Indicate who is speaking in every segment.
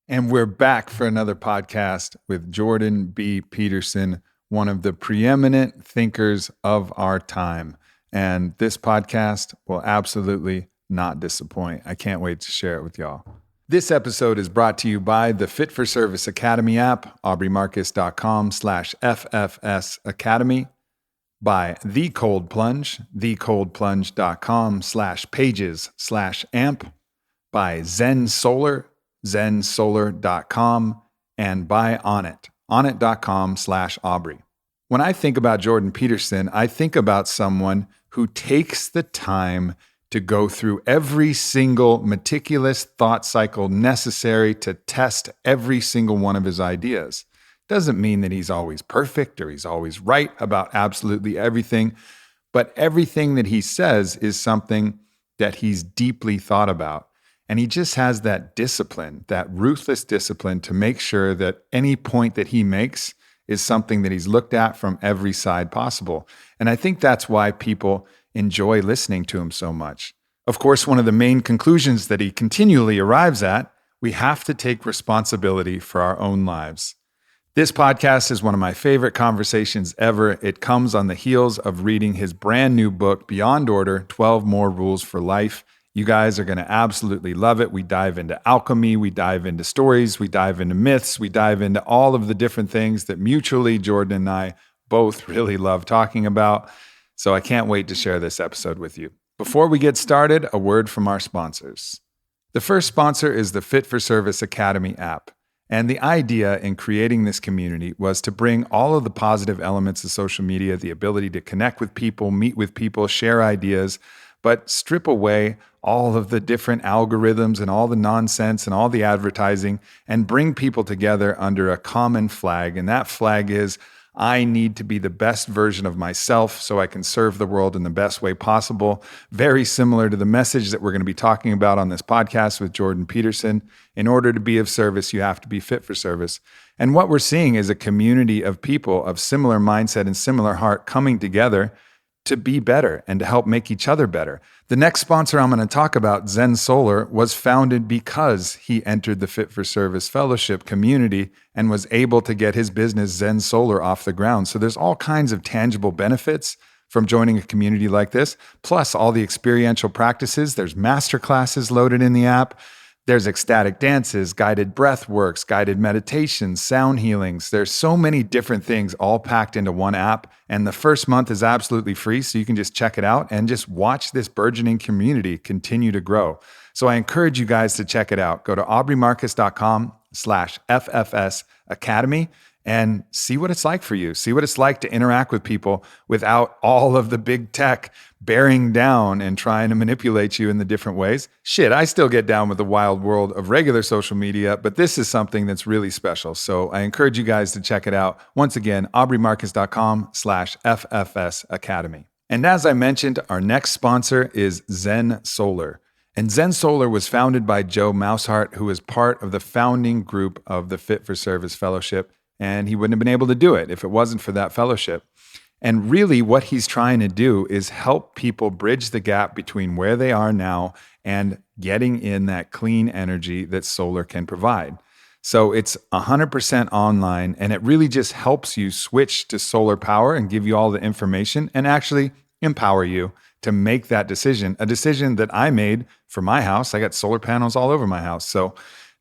Speaker 1: And we're back for another podcast with Jordan B. Peterson, one of the preeminent thinkers of our time. And this podcast will absolutely not disappoint. I can't wait to share it with y'all. This episode is brought to you by the Fit for Service Academy app, aubreymarcus.com/FFS Academy, by The Cold Plunge, thecoldplunge.com/pages/amp, by Zen Solar, zensolar.com, and by Onnit, onnit.com/Aubrey. When I think about Jordan Peterson, I think about someone who takes the time to go through every single meticulous thought cycle necessary to test every single one of his ideas. Doesn't mean that he's always perfect or he's always right about absolutely everything, but everything that he says is something that he's deeply thought about. And he just has that discipline, that ruthless discipline to make sure that any point that he makes is something that he's looked at from every side possible. And I think that's why people enjoy listening to him so much. Of course, one of the main conclusions that he continually arrives at, we have to take responsibility for our own lives. This podcast is one of my favorite conversations ever. It comes on the heels of reading his brand new book, Beyond Order, 12 More Rules for Life. You guys are going to absolutely love it. We dive into alchemy, we dive into stories, we dive into myths, we dive into all of the different things that mutually Jordan and I both really love talking about. So I can't wait to share this episode with you. Before we get started, a word from our sponsors. The first sponsor is the Fit for Service Academy app. And the idea in creating this community was to bring all of the positive elements of social media, the ability to connect with people, meet with people, share ideas, but strip away all of the different algorithms and all the nonsense and all the advertising and bring people together under a common flag. And that flag is, I need to be the best version of myself so I can serve the world in the best way possible. Very similar to the message that we're going to be talking about on this podcast with Jordan Peterson. In order to be of service, you have to be fit for service. And what we're seeing is a community of people of similar mindset and similar heart coming together to be better and to help make each other better. The next sponsor I'm going to talk about, Zen Solar, was founded because he entered the Fit for Service Fellowship community and was able to get his business Zen Solar off the ground. So there's all kinds of tangible benefits from joining a community like this, plus all the experiential practices. There's masterclasses loaded in the app. There's ecstatic dances, guided breath works, guided meditations, sound healings. There's so many different things all packed into one app. And the first month is absolutely free. So you can just check it out and just watch this burgeoning community continue to grow. So I encourage you guys to check it out. Go to aubreymarcus.com/FFS Academy and see what it's like for you. See what it's like to interact with people without all of the big tech bearing down and trying to manipulate you in the different ways. Shit, I still get down with the wild world of regular social media, but this is something that's really special. So I encourage you guys to check it out. Once again, aubreymarcus.com/FFS Academy. And as I mentioned, our next sponsor is Zen Solar. And Zen Solar was founded by Joe Mousehart, who is part of the founding group of the Fit for Service Fellowship. And he wouldn't have been able to do it if it wasn't for that fellowship. And really what he's trying to do is help people bridge the gap between where they are now and getting in that clean energy that solar can provide. So it's 100% online, and it really just helps you switch to solar power and give you all the information and actually empower you to make that decision, a decision that I made for my house. I got solar panels all over my house. So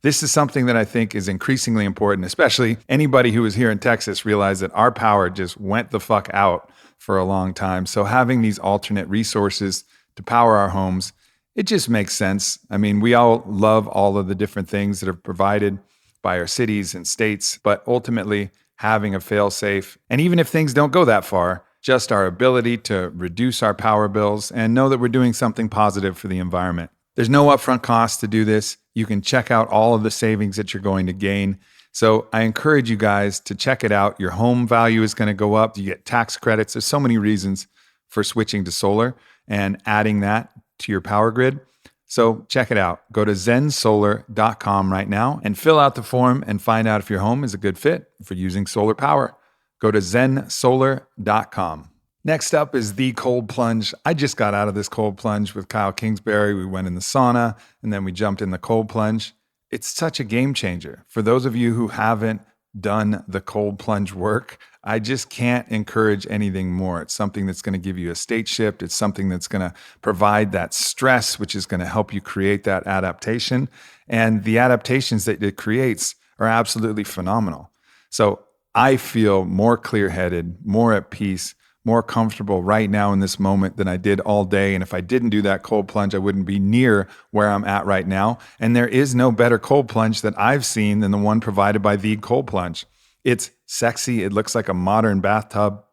Speaker 1: this is something that I think is increasingly important, especially anybody who is here in Texas realized that our power just went the fuck out for a long time. So having these alternate resources to power our homes, it just makes sense. I mean, we all love all of the different things that are provided by our cities and states, but ultimately having a fail-safe, and even if things don't go that far, just our ability to reduce our power bills and know that we're doing something positive for the environment. There's no upfront cost to do this. You can check out all of the savings that you're going to gain. So I encourage you guys to check it out. Your home value is going to go up. You get tax credits. There's so many reasons for switching to solar and adding that to your power grid. So check it out. Go to zensolar.com right now and fill out the form and find out if your home is a good fit for using solar power. Go to zensolar.com. Next up is the cold plunge. I just got out of this cold plunge with Kyle Kingsbury. We went in the sauna and then we jumped in the cold plunge. It's such a game changer. For those of you who haven't done the cold plunge work, I just can't encourage anything more. It's something that's going to give you a state shift. It's something that's going to provide that stress, which is going to help you create that adaptation. And the adaptations that it creates are absolutely phenomenal. So I feel more clear-headed, more at peace, more comfortable right now in this moment than I did all day. And if I didn't do that cold plunge, I wouldn't be near where I'm at right now. And there is no better cold plunge that I've seen than the one provided by The Cold Plunge. It's sexy. It looks like a modern bathtub.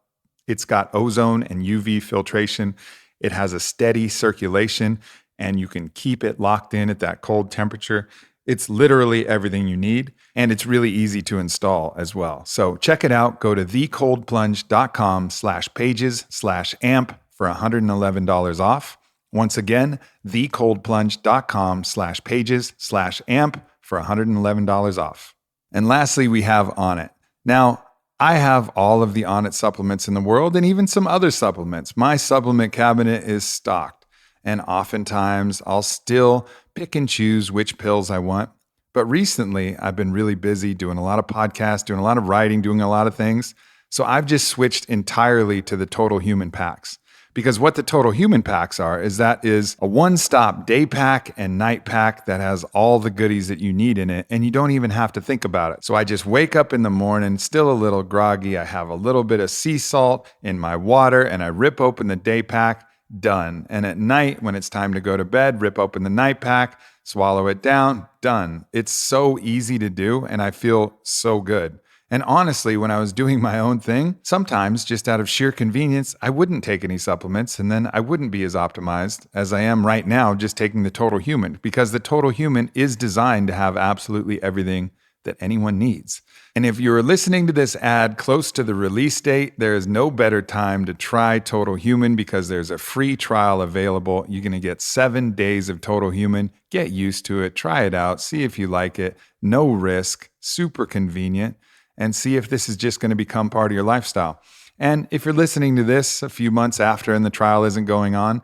Speaker 1: It's got ozone and UV filtration. It has a steady circulation, and you can keep it locked in at that cold temperature. It's literally everything you need, and it's really easy to install as well. So check it out. Go to thecoldplunge.com/pages/amp for $111 off. Once again, thecoldplunge.com/pages/amp for $111 off. And lastly, we have Onnit. Now, I have all of the Onnit supplements in the world and even some other supplements. My supplement cabinet is stocked, and oftentimes I'll still pick and choose which pills I want. But recently, I've been really busy doing a lot of podcasts, doing a lot of writing, doing a lot of things. So I've just switched entirely to the Total Human packs. Because what the Total Human packs are is that is a one-stop day pack and night pack that has all the goodies that you need in it, and you don't even have to think about it. So I just wake up in the morning, still a little groggy. I have a little bit of sea salt in my water, and I rip open the day pack. Done. And at night, when it's time to go to bed, rip open the night pack, swallow it down, done. It's so easy to do, and I feel so good. And honestly, when I was doing my own thing, sometimes just out of sheer convenience, I wouldn't take any supplements, and then I wouldn't be as optimized as I am right now just taking the Total Human, because the Total Human is designed to have absolutely everything that anyone needs. And if you're listening to this ad close to the release date, there is no better time to try Total Human because there's a free trial available. You're going to get 7 days of Total Human. Get used to it. Try it out. See if you like it. No risk. Super convenient. And see if this is just going to become part of your lifestyle. And if you're listening to this a few months after and the trial isn't going on,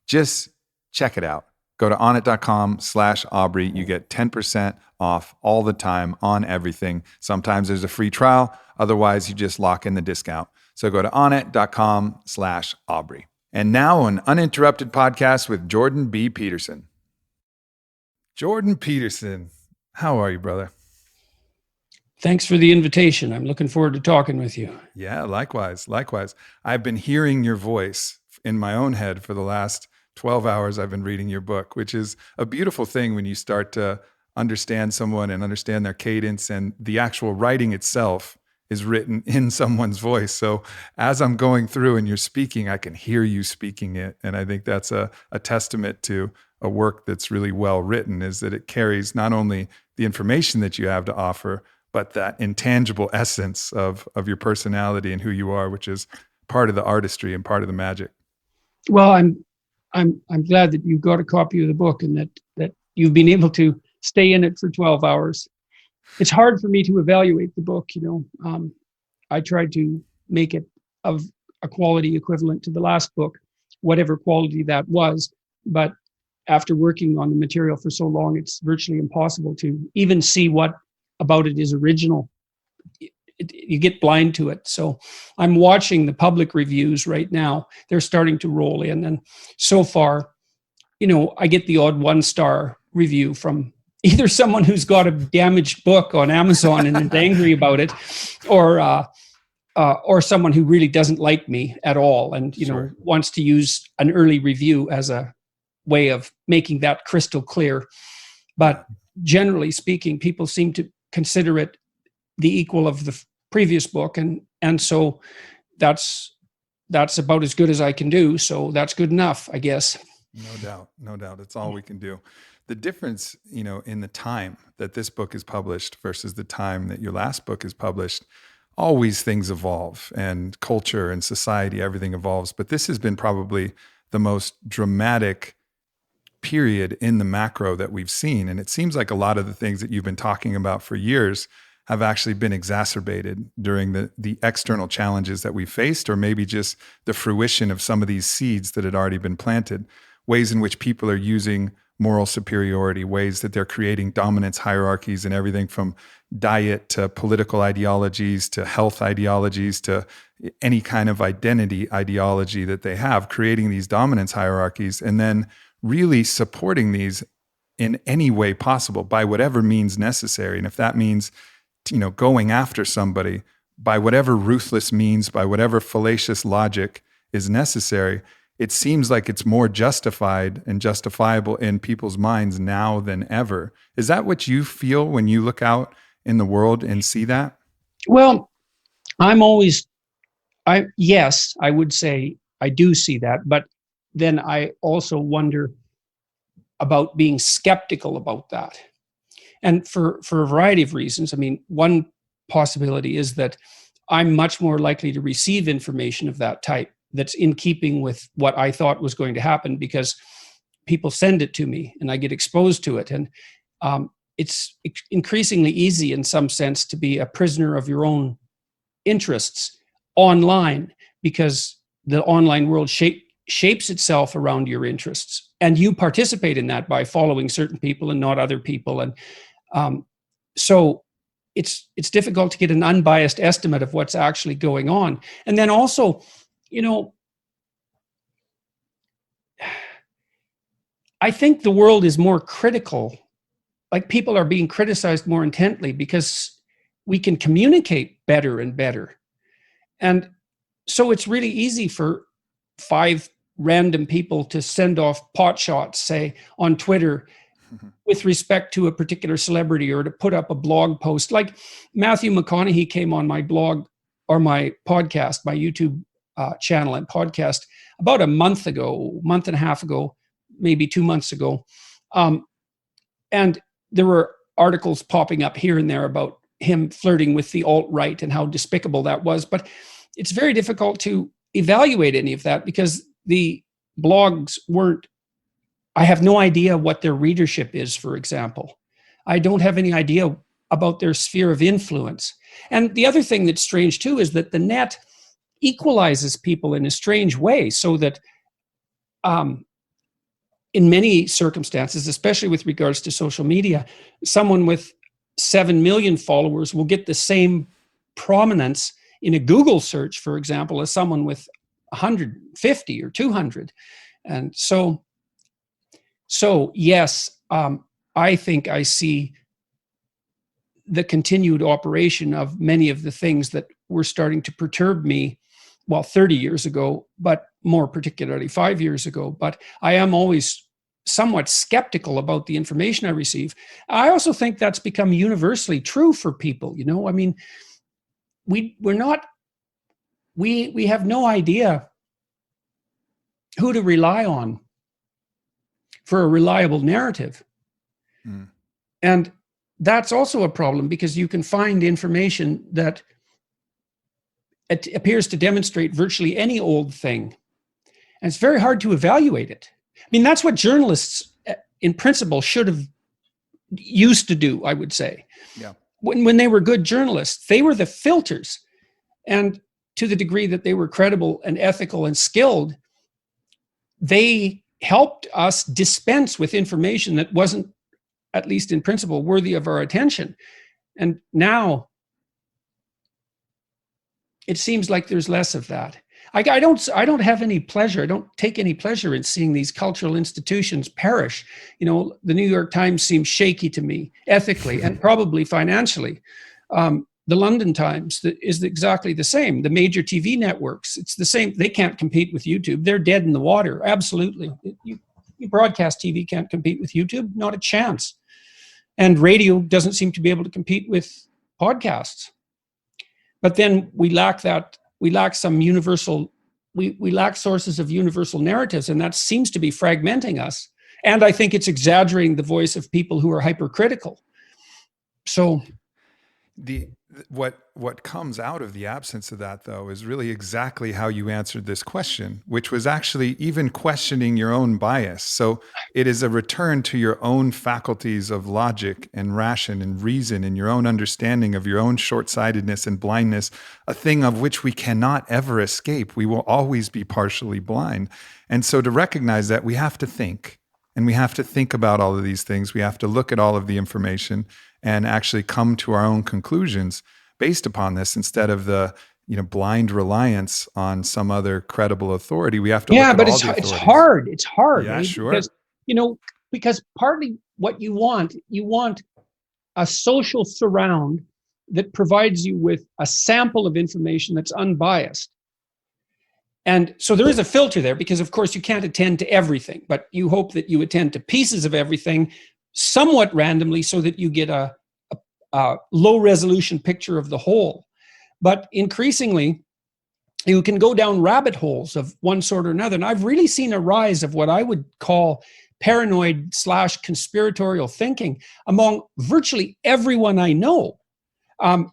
Speaker 1: just check it out. Go to onnit.com/Aubrey. You get 10% off all the time on everything. Sometimes there's a free trial. Otherwise, you just lock in the discount. So go to onnit.com/Aubrey. And now an uninterrupted podcast with Jordan B. Peterson. Jordan Peterson, how are you, brother?
Speaker 2: Thanks for the invitation. I'm looking forward to talking with you.
Speaker 1: Yeah, likewise. I've been hearing your voice in my own head for the last 12 hours I've been reading your book, which is a beautiful thing when you start to understand someone and understand their cadence, and the actual writing itself is written in someone's voice. So as I'm going through and you're speaking, I can hear you speaking it. And I think that's a testament to a work that's really well written, is that it carries not only the information that you have to offer, but that intangible essence of your personality and who you are, which is part of the artistry and part of the magic.
Speaker 2: Well, I'm glad that you got a copy of the book and that you've been able to stay in it for 12 hours. It's hard for me to evaluate the book. I tried to make it of a quality equivalent to the last book, whatever quality that was. But after working on the material for so long, it's virtually impossible to even see what about it is original. You get blind to it. So I'm watching the public reviews right now. They're starting to roll in. And so far, I get the odd 1-star review from either someone who's got a damaged book on Amazon and is angry about it, or someone who really doesn't like me at all and,
Speaker 1: Sure.
Speaker 2: wants to use an early review as a way of making that crystal clear. But generally speaking, people seem to consider it the equal of the previous book, and so that's about as good as I can do. So that's good enough, I guess.
Speaker 1: No doubt. It's all we can do. The difference, in the time that this book is published versus the time that your last book is published, always things evolve, and culture and society, everything evolves. But this has been probably the most dramatic period in the macro that we've seen. And it seems like a lot of the things that you've been talking about for years have actually been exacerbated during the external challenges that we faced, or maybe just the fruition of some of these seeds that had already been planted, ways in which people are using moral superiority, ways that they're creating dominance hierarchies and everything from diet to political ideologies to health ideologies to any kind of identity ideology that they have, creating these dominance hierarchies and then really supporting these in any way possible by whatever means necessary. And if that means, going after somebody by whatever ruthless means, by whatever fallacious logic is necessary, it seems like it's more justified and justifiable in people's minds now than ever. Is that what you feel when you look out in the world and see that?
Speaker 2: Well, yes, I would say I do see that, but then I also wonder about being skeptical about that. And for a variety of reasons. I mean, one possibility is that I'm much more likely to receive information of that type that's in keeping with what I thought was going to happen because people send it to me and I get exposed to it. And it's increasingly easy in some sense to be a prisoner of your own interests online because the online world shapes itself around your interests. And you participate in that by following certain people and not other people. And so it's difficult to get an unbiased estimate of what's actually going on. And then also, I think the world is more critical. Like people are being criticized more intently because we can communicate better and better. And so it's really easy for 5 random people to send off pot shots, say, on Twitter with respect to a particular celebrity or to put up a blog post. Like Matthew McConaughey came on my blog or my podcast, my YouTube channel and podcast about a month and a half ago, maybe 2 months ago. And there were articles popping up here and there about him flirting with the alt-right and how despicable that was. But it's very difficult to evaluate any of that because the blogs I have no idea what their readership is, for example. I don't have any idea about their sphere of influence. And the other thing that's strange too is that the net equalizes people in a strange way so that in many circumstances, especially with regards to social media, someone with 7 million followers will get the same prominence in a Google search, for example, as someone with 150 or 200. And so yes, I think I see the continued operation of many of the things that were starting to perturb me, 30 years ago, but more particularly 5 years ago. But I am always somewhat skeptical about the information I receive. I also think that's become universally true for people. I mean, we have no idea who to rely on for a reliable narrative. And that's also a problem because you can find information that it appears to demonstrate virtually any old thing. And it's very hard to evaluate it. I mean, that's what journalists in principle should have used to do, I would say.
Speaker 1: Yeah.
Speaker 2: When they were good journalists, they were the filters. And to the degree that they were credible and ethical and skilled, they helped us dispense with information that wasn't, at least in principle, worthy of our attention. And now it seems like there's less of that. I don't have any pleasure. I don't take any pleasure in seeing these cultural institutions perish. The New York Times seems shaky to me ethically and probably financially. The London Times is exactly the same. The major TV networks, it's the same. They can't compete with YouTube. They're dead in the water. Absolutely. You broadcast TV can't compete with YouTube. Not a chance. And radio doesn't seem to be able to compete with podcasts. But then we lack some universal, we lack sources of universal narratives, and that seems to be fragmenting us. And I think it's exaggerating the voice of people who are hypercritical. So
Speaker 1: what comes out of the absence of that, though, is really exactly how you answered this question, which was actually even questioning your own bias. So it is a return to your own faculties of logic and ration and reason and your own understanding of your own short-sightedness and blindness, a thing of which we cannot ever escape. We will always be partially blind. And so to recognize that, we have to think. And we have to think about all of these things. We have to look at all of the information and actually come to our own conclusions based upon this instead of the blind reliance on some other credible authority. We have to look at
Speaker 2: but
Speaker 1: all the
Speaker 2: it's
Speaker 1: authorities.
Speaker 2: hard. It's hard,
Speaker 1: Yeah,
Speaker 2: eh?
Speaker 1: sure.
Speaker 2: Because partly what you want a social surround that provides you with a sample of information that's unbiased. And so there is a filter there, because of course you can't attend to everything, but you hope that you attend to pieces of everything somewhat randomly so that you get a low resolution picture of the whole. But increasingly, you can go down rabbit holes of one sort or another. And I've really seen a rise of what I would call paranoid / conspiratorial thinking among virtually everyone I know,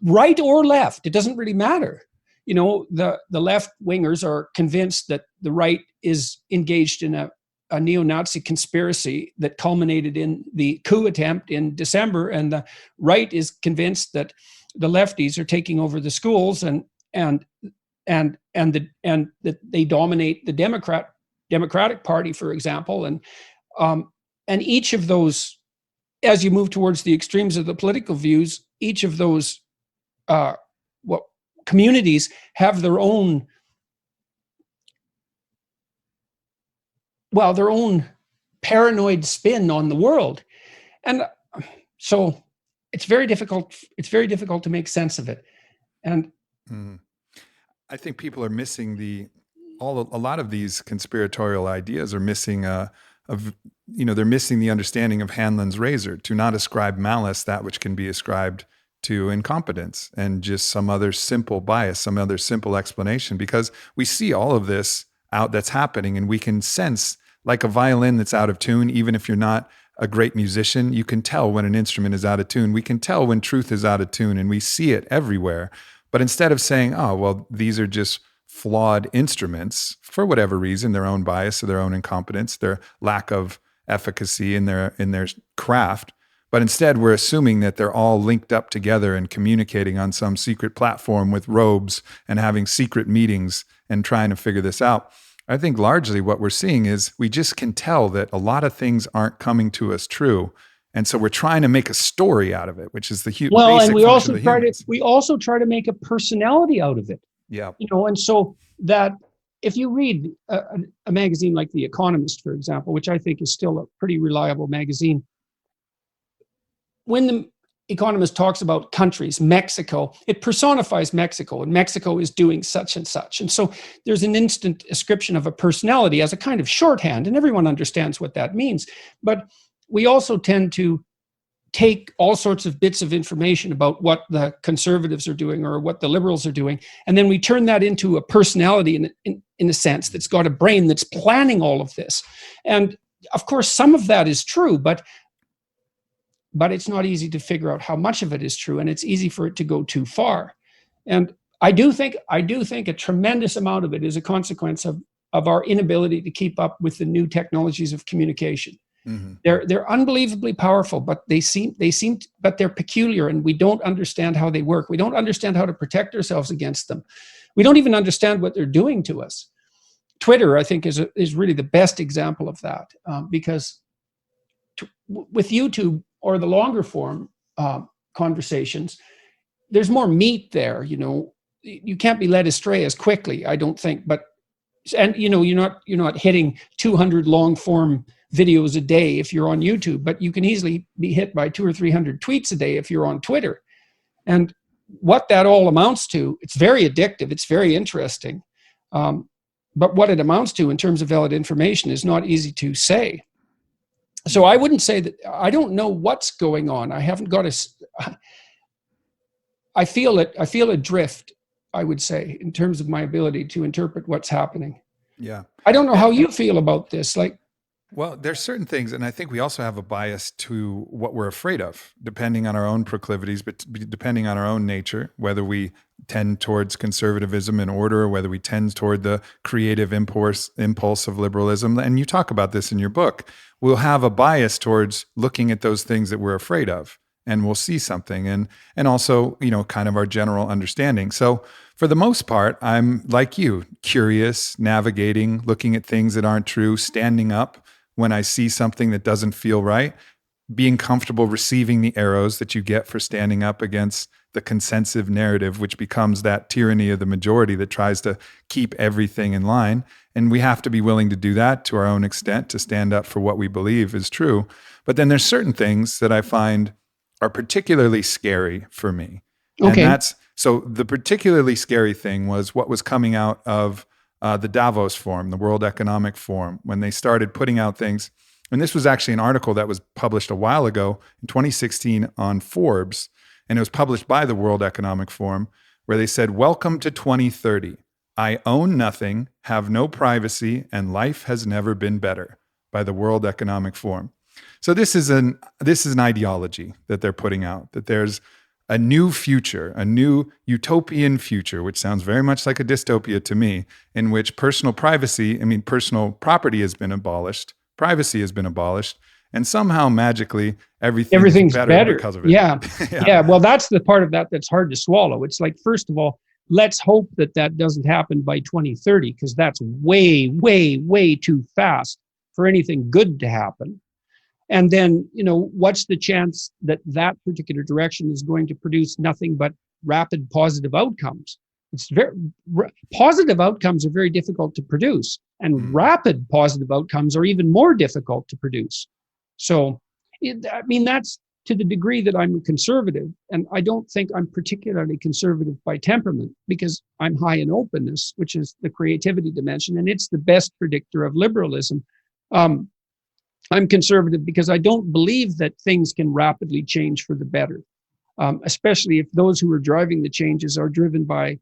Speaker 2: right or left. It doesn't really matter. The left wingers are convinced that the right is engaged in a neo-Nazi conspiracy that culminated in the coup attempt in December, and the right is convinced that the lefties are taking over the schools and that they dominate the Democratic Party, for example, and each of those, as you move towards the extremes of the political views, each of those communities have their own paranoid spin on the world. And so it's very difficult to make sense of it. And
Speaker 1: I think people are missing a lot of these conspiratorial ideas are missing they're missing the understanding of Hanlon's razor, to not ascribe malice that which can be ascribed to incompetence and just some other simple bias, some other simple explanation, because we see all of this that's happening, and we can sense, like a violin that's out of tune. Even if you're not a great musician, you can tell when an instrument is out of tune. We can tell when truth is out of tune, and we see it everywhere. But instead of saying, oh, well, these are just flawed instruments for whatever reason, their own bias or their own incompetence, their lack of efficacy in their craft, but instead we're assuming that they're all linked up together and communicating on some secret platform with robes and having secret meetings and trying to figure this out. I think largely what we're seeing is we just can tell that a lot of things aren't coming to us true. And so we're trying to make a story out of it, which is the basic
Speaker 2: and we
Speaker 1: function of humans.
Speaker 2: we also try to make a personality out of it.
Speaker 1: Yeah.
Speaker 2: And so that if you read a magazine like The Economist, for example, which I think is still a pretty reliable magazine, when the Economist talks about countries, Mexico, it personifies Mexico, and Mexico is doing such and such. And so there's an instant ascription of a personality as a kind of shorthand, and everyone understands what that means. But we also tend to take all sorts of bits of information about what the conservatives are doing or what the liberals are doing, and then we turn that into a personality in a sense that's got a brain that's planning all of this. And of course, some of that is true, but it's not easy to figure out how much of it is true, and it's easy for it to go too far. And I do think a tremendous amount of it is a consequence of our inability to keep up with the new technologies of communication. Mm-hmm. They're unbelievably powerful, but but they're peculiar, and we don't understand how they work. We don't understand how to protect ourselves against them. We don't even understand what they're doing to us. Twitter, I think, is really the best example of that, because with YouTube or the longer form conversations, there's more meat there. You can't be led astray as quickly, I don't think. You're not hitting 200 long form videos a day if you're on YouTube, but you can easily be hit by 200 or 300 tweets a day if you're on Twitter. And what that all amounts to, it's very addictive, it's very interesting. But what it amounts to in terms of valid information is not easy to say. So I wouldn't say that I don't know what's going on. I haven't got I feel a drift, I would say, in terms of my ability to interpret what's happening.
Speaker 1: Yeah.
Speaker 2: I don't know how you feel about this.
Speaker 1: Well, there's certain things, and I think we also have a bias to what we're afraid of, depending on our own proclivities, but depending on our own nature, whether we tend towards conservatism and order, or whether we tend toward the creative impulse of liberalism. And you talk about this in your book. We'll have a bias towards looking at those things that we're afraid of, and we'll see something, and also, kind of our general understanding. So for the most part, I'm like you, curious, navigating, looking at things that aren't true, standing up when I see something that doesn't feel right, being comfortable receiving the arrows that you get for standing up against the consensus narrative, which becomes that tyranny of the majority that tries to keep everything in line. And we have to be willing to do that to our own extent, to stand up for what we believe is true. But then there's certain things that I find are particularly scary for me.
Speaker 2: Okay.
Speaker 1: And so the particularly scary thing was what was coming out of the Davos Forum, the World Economic Forum, when they started putting out things. And this was actually an article that was published a while ago in 2016 on Forbes, and it was published by the World Economic Forum, where they said, "Welcome to 2030. I own nothing, have no privacy, and life has never been better," by the World Economic Forum. So this is an ideology that they're putting out, that there's a new future, a new utopian future, which sounds very much like a dystopia to me, in which personal property has been abolished, privacy has been abolished, and somehow magically everything's better because of it.
Speaker 2: Yeah. Yeah. Well, that's the part of that that's hard to swallow. It's like, first of all, let's hope that doesn't happen by 2030, because that's way, way, way too fast for anything good to happen. And then, what's the chance that particular direction is going to produce nothing but rapid positive outcomes? Positive outcomes are very difficult to produce, and rapid positive outcomes are even more difficult to produce. So, that's to the degree that I'm conservative, and I don't think I'm particularly conservative by temperament, because I'm high in openness, which is the creativity dimension, and it's the best predictor of liberalism. I'm conservative because I don't believe that things can rapidly change for the better, especially if those who are driving the changes are driven by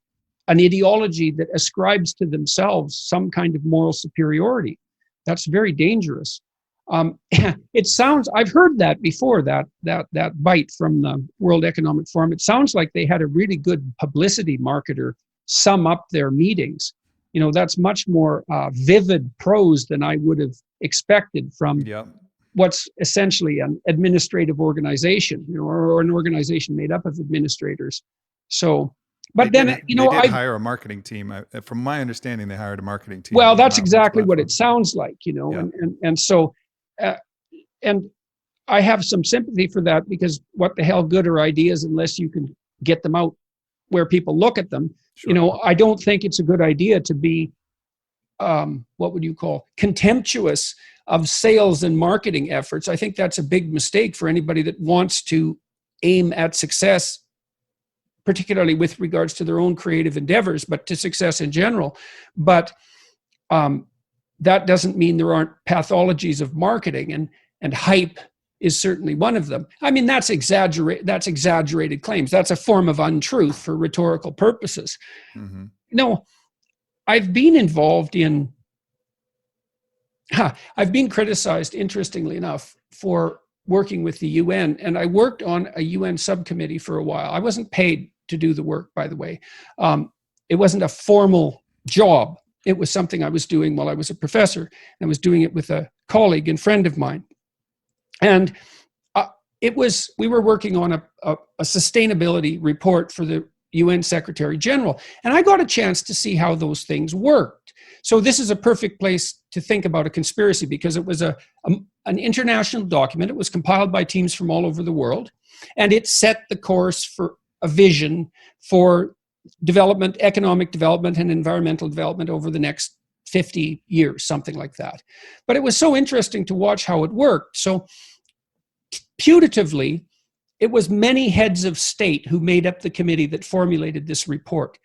Speaker 2: an ideology that ascribes to themselves some kind of moral superiority. That's very dangerous. It sounds, I've heard that before, that bite from the World Economic Forum. It sounds like they had a really good publicity marketer sum up their meetings. That's much more vivid prose than I would have expected from what's essentially an administrative organization, or an organization made up of administrators. So, but they did
Speaker 1: hire a marketing team. From my understanding, they hired a marketing team.
Speaker 2: Well, that's exactly what it sounds like, and so, and I have some sympathy for that, because what the hell good are ideas unless you can get them out where people look at them? Sure. I don't think it's a good idea to be, what would you call, contemptuous of sales and marketing efforts. I think that's a big mistake for anybody that wants to aim at success, particularly with regards to their own creative endeavors, but to success in general. But that doesn't mean there aren't pathologies of marketing, and hype is certainly one of them. That's exaggerated claims. That's a form of untruth for rhetorical purposes. Mm-hmm. I've been involved in, I've been criticized, interestingly enough, for working with the UN, and I worked on a UN subcommittee for a while. I wasn't paid to do the work, by the way. It wasn't a formal job. It was something I was doing while I was a professor, and I was doing it with a colleague and friend of mine. And we were working on a sustainability report for the UN Secretary General, and I got a chance to see how those things worked. So this is a perfect place to think about a conspiracy, because it was an international document. It was compiled by teams from all over the world, and it set the course for a vision for development, economic development, and environmental development over the next 50 years, something like that. But it was so interesting to watch how it worked. So putatively, it was many heads of state who made up the committee that formulated this report.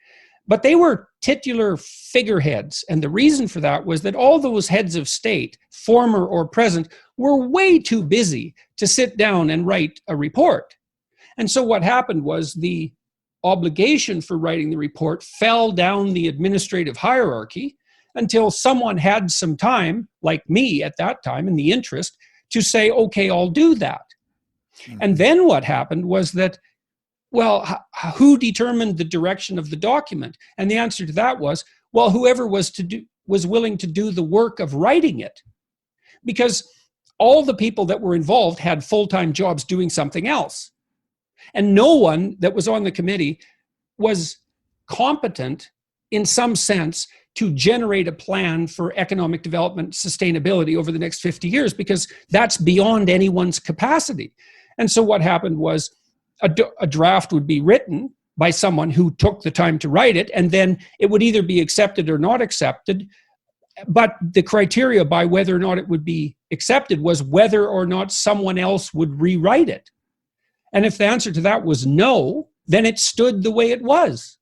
Speaker 2: But they were titular figureheads. And the reason for that was that all those heads of state, former or present, were way too busy to sit down and write a report. And so what happened was the obligation for writing the report fell down the administrative hierarchy until someone had some time, like me at that time, in the interest, to say, okay, I'll do that. Mm-hmm. And then what happened was that, well, who determined the direction of the document? And the answer to that was, well, whoever was willing to do the work of writing it. Because all the people that were involved had full-time jobs doing something else. And no one that was on the committee was competent in some sense to generate a plan for economic development sustainability over the next 50 years, because that's beyond anyone's capacity. And so what happened was a draft would be written by someone who took the time to write it, and then it would either be accepted or not accepted. But the criteria by whether or not it would be accepted was whether or not someone else would rewrite it. And if the answer to that was no, then it stood the way it was.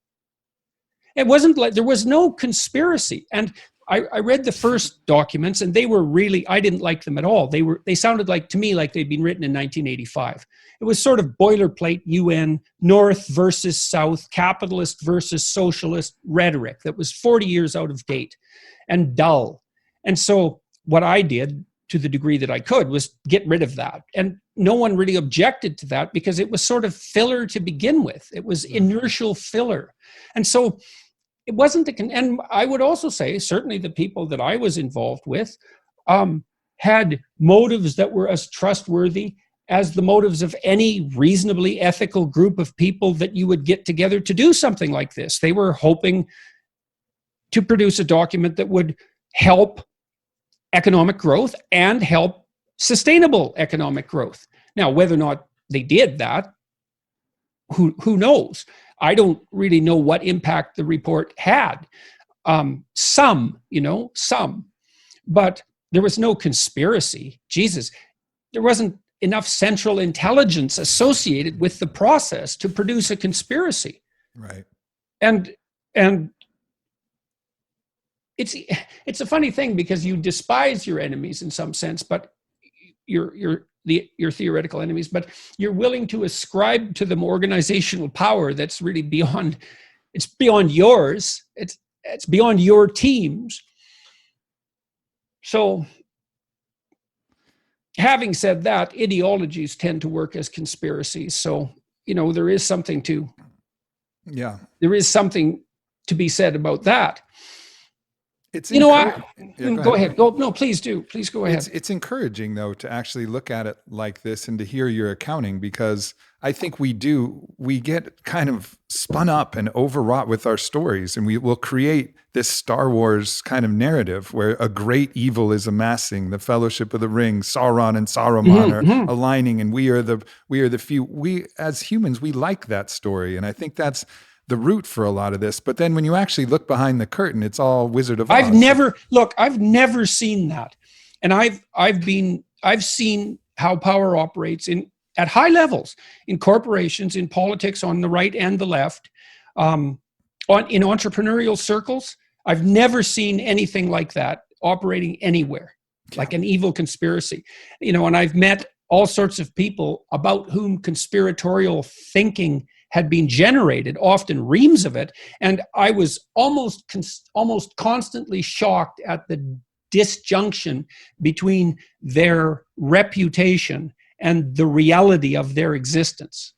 Speaker 2: It wasn't like there was no conspiracy. And I read the first documents, and they were really, I didn't like them at all. They sounded like, to me, like they'd been written in 1985. It was sort of boilerplate UN, North versus South, capitalist versus socialist rhetoric that was 40 years out of date and dull. And so what I did, to the degree that I could, was get rid of that. And no one really objected to that, because it was sort of filler to begin with. It was inertial filler. And so it wasn't and I would also say, certainly the people that I was involved with had motives that were as trustworthy as the motives of any reasonably ethical group of people that you would get together to do something like this. They were hoping to produce a document that would help economic growth and help sustainable economic growth. Now, whether or not they did that, who knows? I don't really know what impact the report had. Some, but there was no conspiracy. Jesus, there wasn't enough central intelligence associated with the process to produce a conspiracy.
Speaker 1: Right.
Speaker 2: And it's a funny thing, because you despise your enemies in some sense, but your theoretical enemies, but you're willing to ascribe to them organizational power that's really beyond yours. It's beyond your teams. So, having said that, ideologies tend to work as conspiracies. So, there is something to be said about that.
Speaker 1: It's
Speaker 2: go
Speaker 1: ahead.
Speaker 2: No, please do. Please go ahead.
Speaker 1: It's encouraging, though, to actually look at it like this and to hear your accounting, because I think we get kind of spun up and overwrought with our stories, and we will create this Star Wars kind of narrative where a great evil is amassing, the Fellowship of the Ring, Sauron and Saruman are aligning, and we are the few. We as humans, we like that story, and I think that's the root for a lot of this. But then when you actually look behind the curtain, it's all Wizard of Oz.
Speaker 2: I've never seen that. And I've seen how power operates at high levels, in corporations, in politics, on the right and the left, in entrepreneurial circles. I've never seen anything like that operating anywhere, like an evil conspiracy. And I've met all sorts of people about whom conspiratorial thinking had been generated, often reams of it, and I was almost constantly shocked at the disjunction between their reputation and the reality of their existence.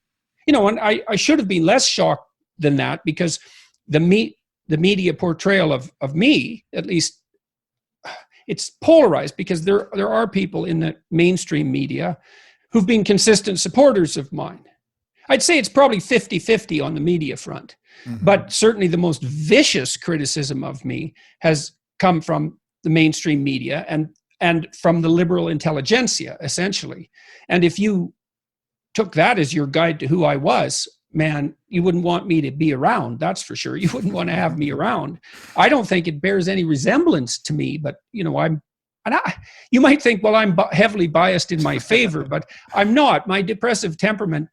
Speaker 2: And I should have been less shocked than that, because the media portrayal of me, at least, it's polarized, because there are people in the mainstream media who've been consistent supporters of mine. I'd say it's probably 50-50 on the media front. Mm-hmm. But certainly the most vicious criticism of me has come from the mainstream media and from the liberal intelligentsia, essentially. And if you took that as your guide to who I was, man, you wouldn't want me to be around, that's for sure. You wouldn't want to have me around. I don't think it bears any resemblance to me, but, you might think, well, I'm heavily biased in my favor, but I'm not. My depressive temperament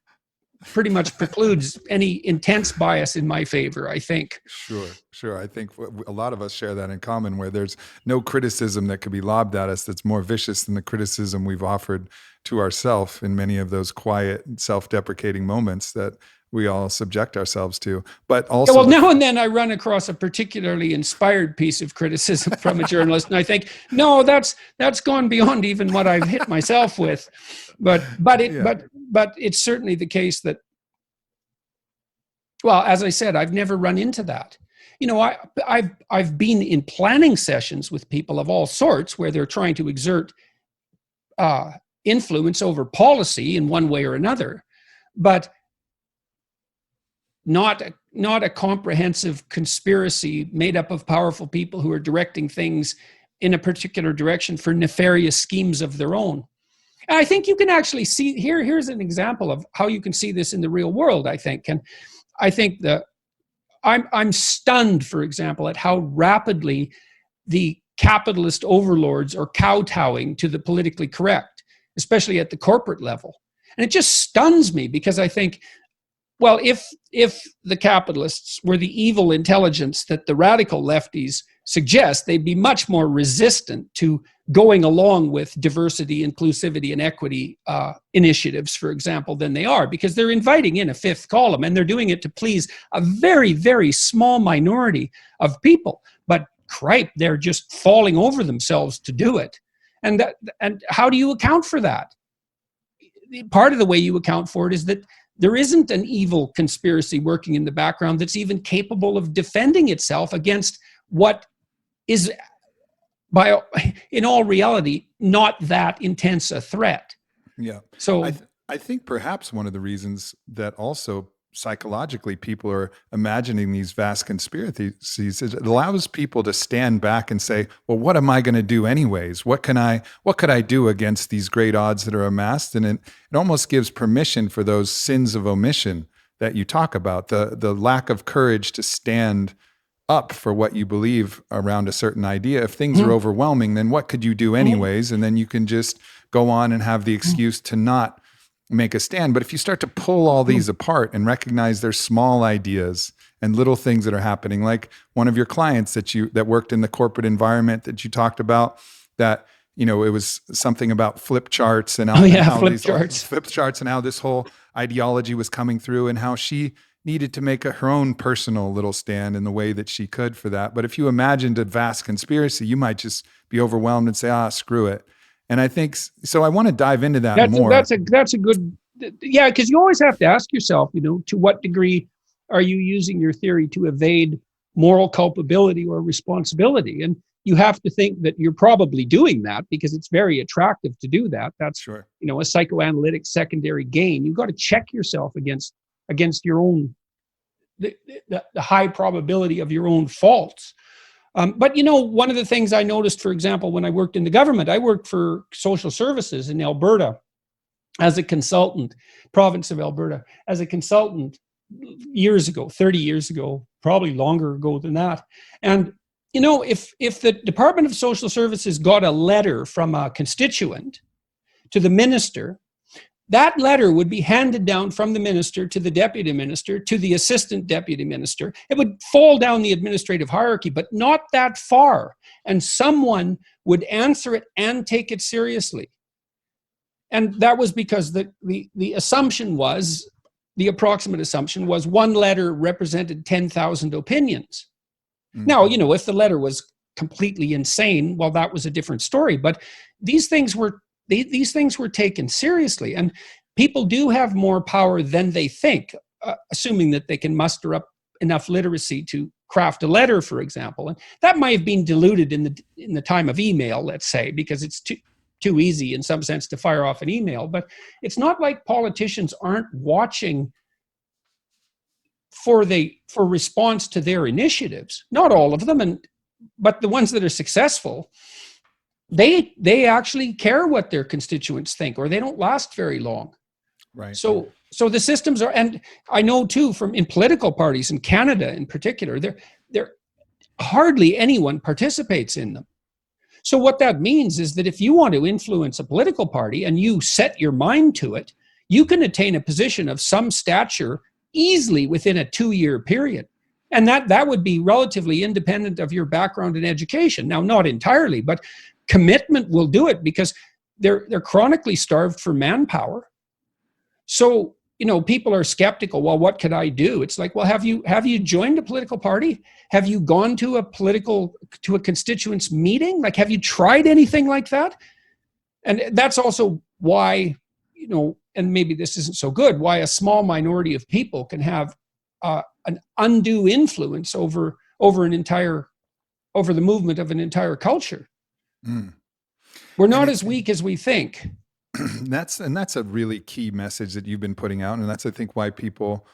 Speaker 2: pretty much precludes any intense bias in my favor, I think.
Speaker 1: Sure. I think a lot of us share that in common, where there's no criticism that could be lobbed at us that's more vicious than the criticism we've offered to ourselves in many of those quiet, self-deprecating moments that we all subject ourselves to. But also,
Speaker 2: now and then I run across a particularly inspired piece of criticism from a journalist, and I think, no, that's gone beyond even what I've hit myself with. But it's certainly the case that, well, as I said, I've never run into that. I've been in planning sessions with people of all sorts where they're trying to exert influence over policy in one way or another, but not a comprehensive conspiracy made up of powerful people who are directing things in a particular direction for nefarious schemes of their own. And I think you can actually see here's an example of how you can see this in the real world, I think. And I think I'm stunned, for example, at how rapidly the capitalist overlords are kowtowing to the politically correct, especially at the corporate level. And it just stuns me because I think, well, if the capitalists were the evil intelligence that the radical lefties suggest, they'd be much more resistant to going along with diversity, inclusivity, and equity initiatives, for example, than they are, because they're inviting in a fifth column, and they're doing it to please a very, very small minority of people. But cripe, they're just falling over themselves to do it. And how do you account for that? Part of the way you account for it is that there isn't an evil conspiracy working in the background that's even capable of defending itself against what is, in all reality, not that intense a threat.
Speaker 1: Yeah.
Speaker 2: So
Speaker 1: I think perhaps one of the reasons that also psychologically people are imagining these vast conspiracies is it allows people to stand back and say, well, what am I going to do anyways? What could I do against these great odds that are amassed? And it almost gives permission for those sins of omission that you talk about, the lack of courage to stand up for what you believe around a certain idea. If things are overwhelming, then what could you do anyways? And then you can just go on and have the excuse to not make a stand. But if you start to pull all these apart and recognize there's small ideas and little things that are happening, like one of your clients that worked in the corporate environment that you talked about, that, it was something about flip charts and flip charts and how this whole ideology was coming through and how she needed to make her own personal little stand in the way that she could for that. But if you imagined a vast conspiracy, you might just be overwhelmed and say, screw it. And I think, so I want to dive into that more.
Speaker 2: That's a good, yeah, because you always have to ask yourself, to what degree are you using your theory to evade moral culpability or responsibility? And you have to think that you're probably doing that because it's very attractive to do that. That's,
Speaker 1: sure,
Speaker 2: a psychoanalytic secondary gain. You've got to check yourself against your own, the high probability of your own faults. But one of the things I noticed, for example, when I worked in the government, I worked for social services in Alberta as a consultant, province of Alberta, as a consultant years ago, 30 years ago, probably longer ago than that. And, if the Department of Social Services got a letter from a constituent to the minister, that letter would be handed down from the minister to the deputy minister to the assistant deputy minister. It would fall down the administrative hierarchy, but not that far. And someone would answer it and take it seriously. And that was because the assumption was, the approximate assumption was, one letter represented 10,000 opinions. Mm-hmm. Now, if the letter was completely insane, well, that was a different story. But these things were taken seriously, and people do have more power than they think, assuming that they can muster up enough literacy to craft a letter, for example. And that might have been diluted in the time of email, let's say, because it's too easy in some sense to fire off an email. But it's not like politicians aren't watching for response to their initiatives. Not all of them, but the ones that are successful, they actually care what their constituents think, or they don't last very long.
Speaker 1: Right.
Speaker 2: So the systems are, and I know too, in political parties in Canada in particular, there hardly anyone participates in them. So what that means is that if you want to influence a political party and you set your mind to it, you can attain a position of some stature easily within a 2-year period. And that would be relatively independent of your background and education. Now, not entirely, but commitment will do it because they're chronically starved for manpower. So, people are skeptical. Well, what could I do? It's like, well, have you joined a political party? Have you gone to a constituents meeting? Like, have you tried anything like that? And that's also why, and maybe this isn't so good, why a small minority of people can have an undue influence over the movement of an entire culture. Mm. We're not as weak as we think.
Speaker 1: That's a really key message that you've been putting out. And that's, I think, why people,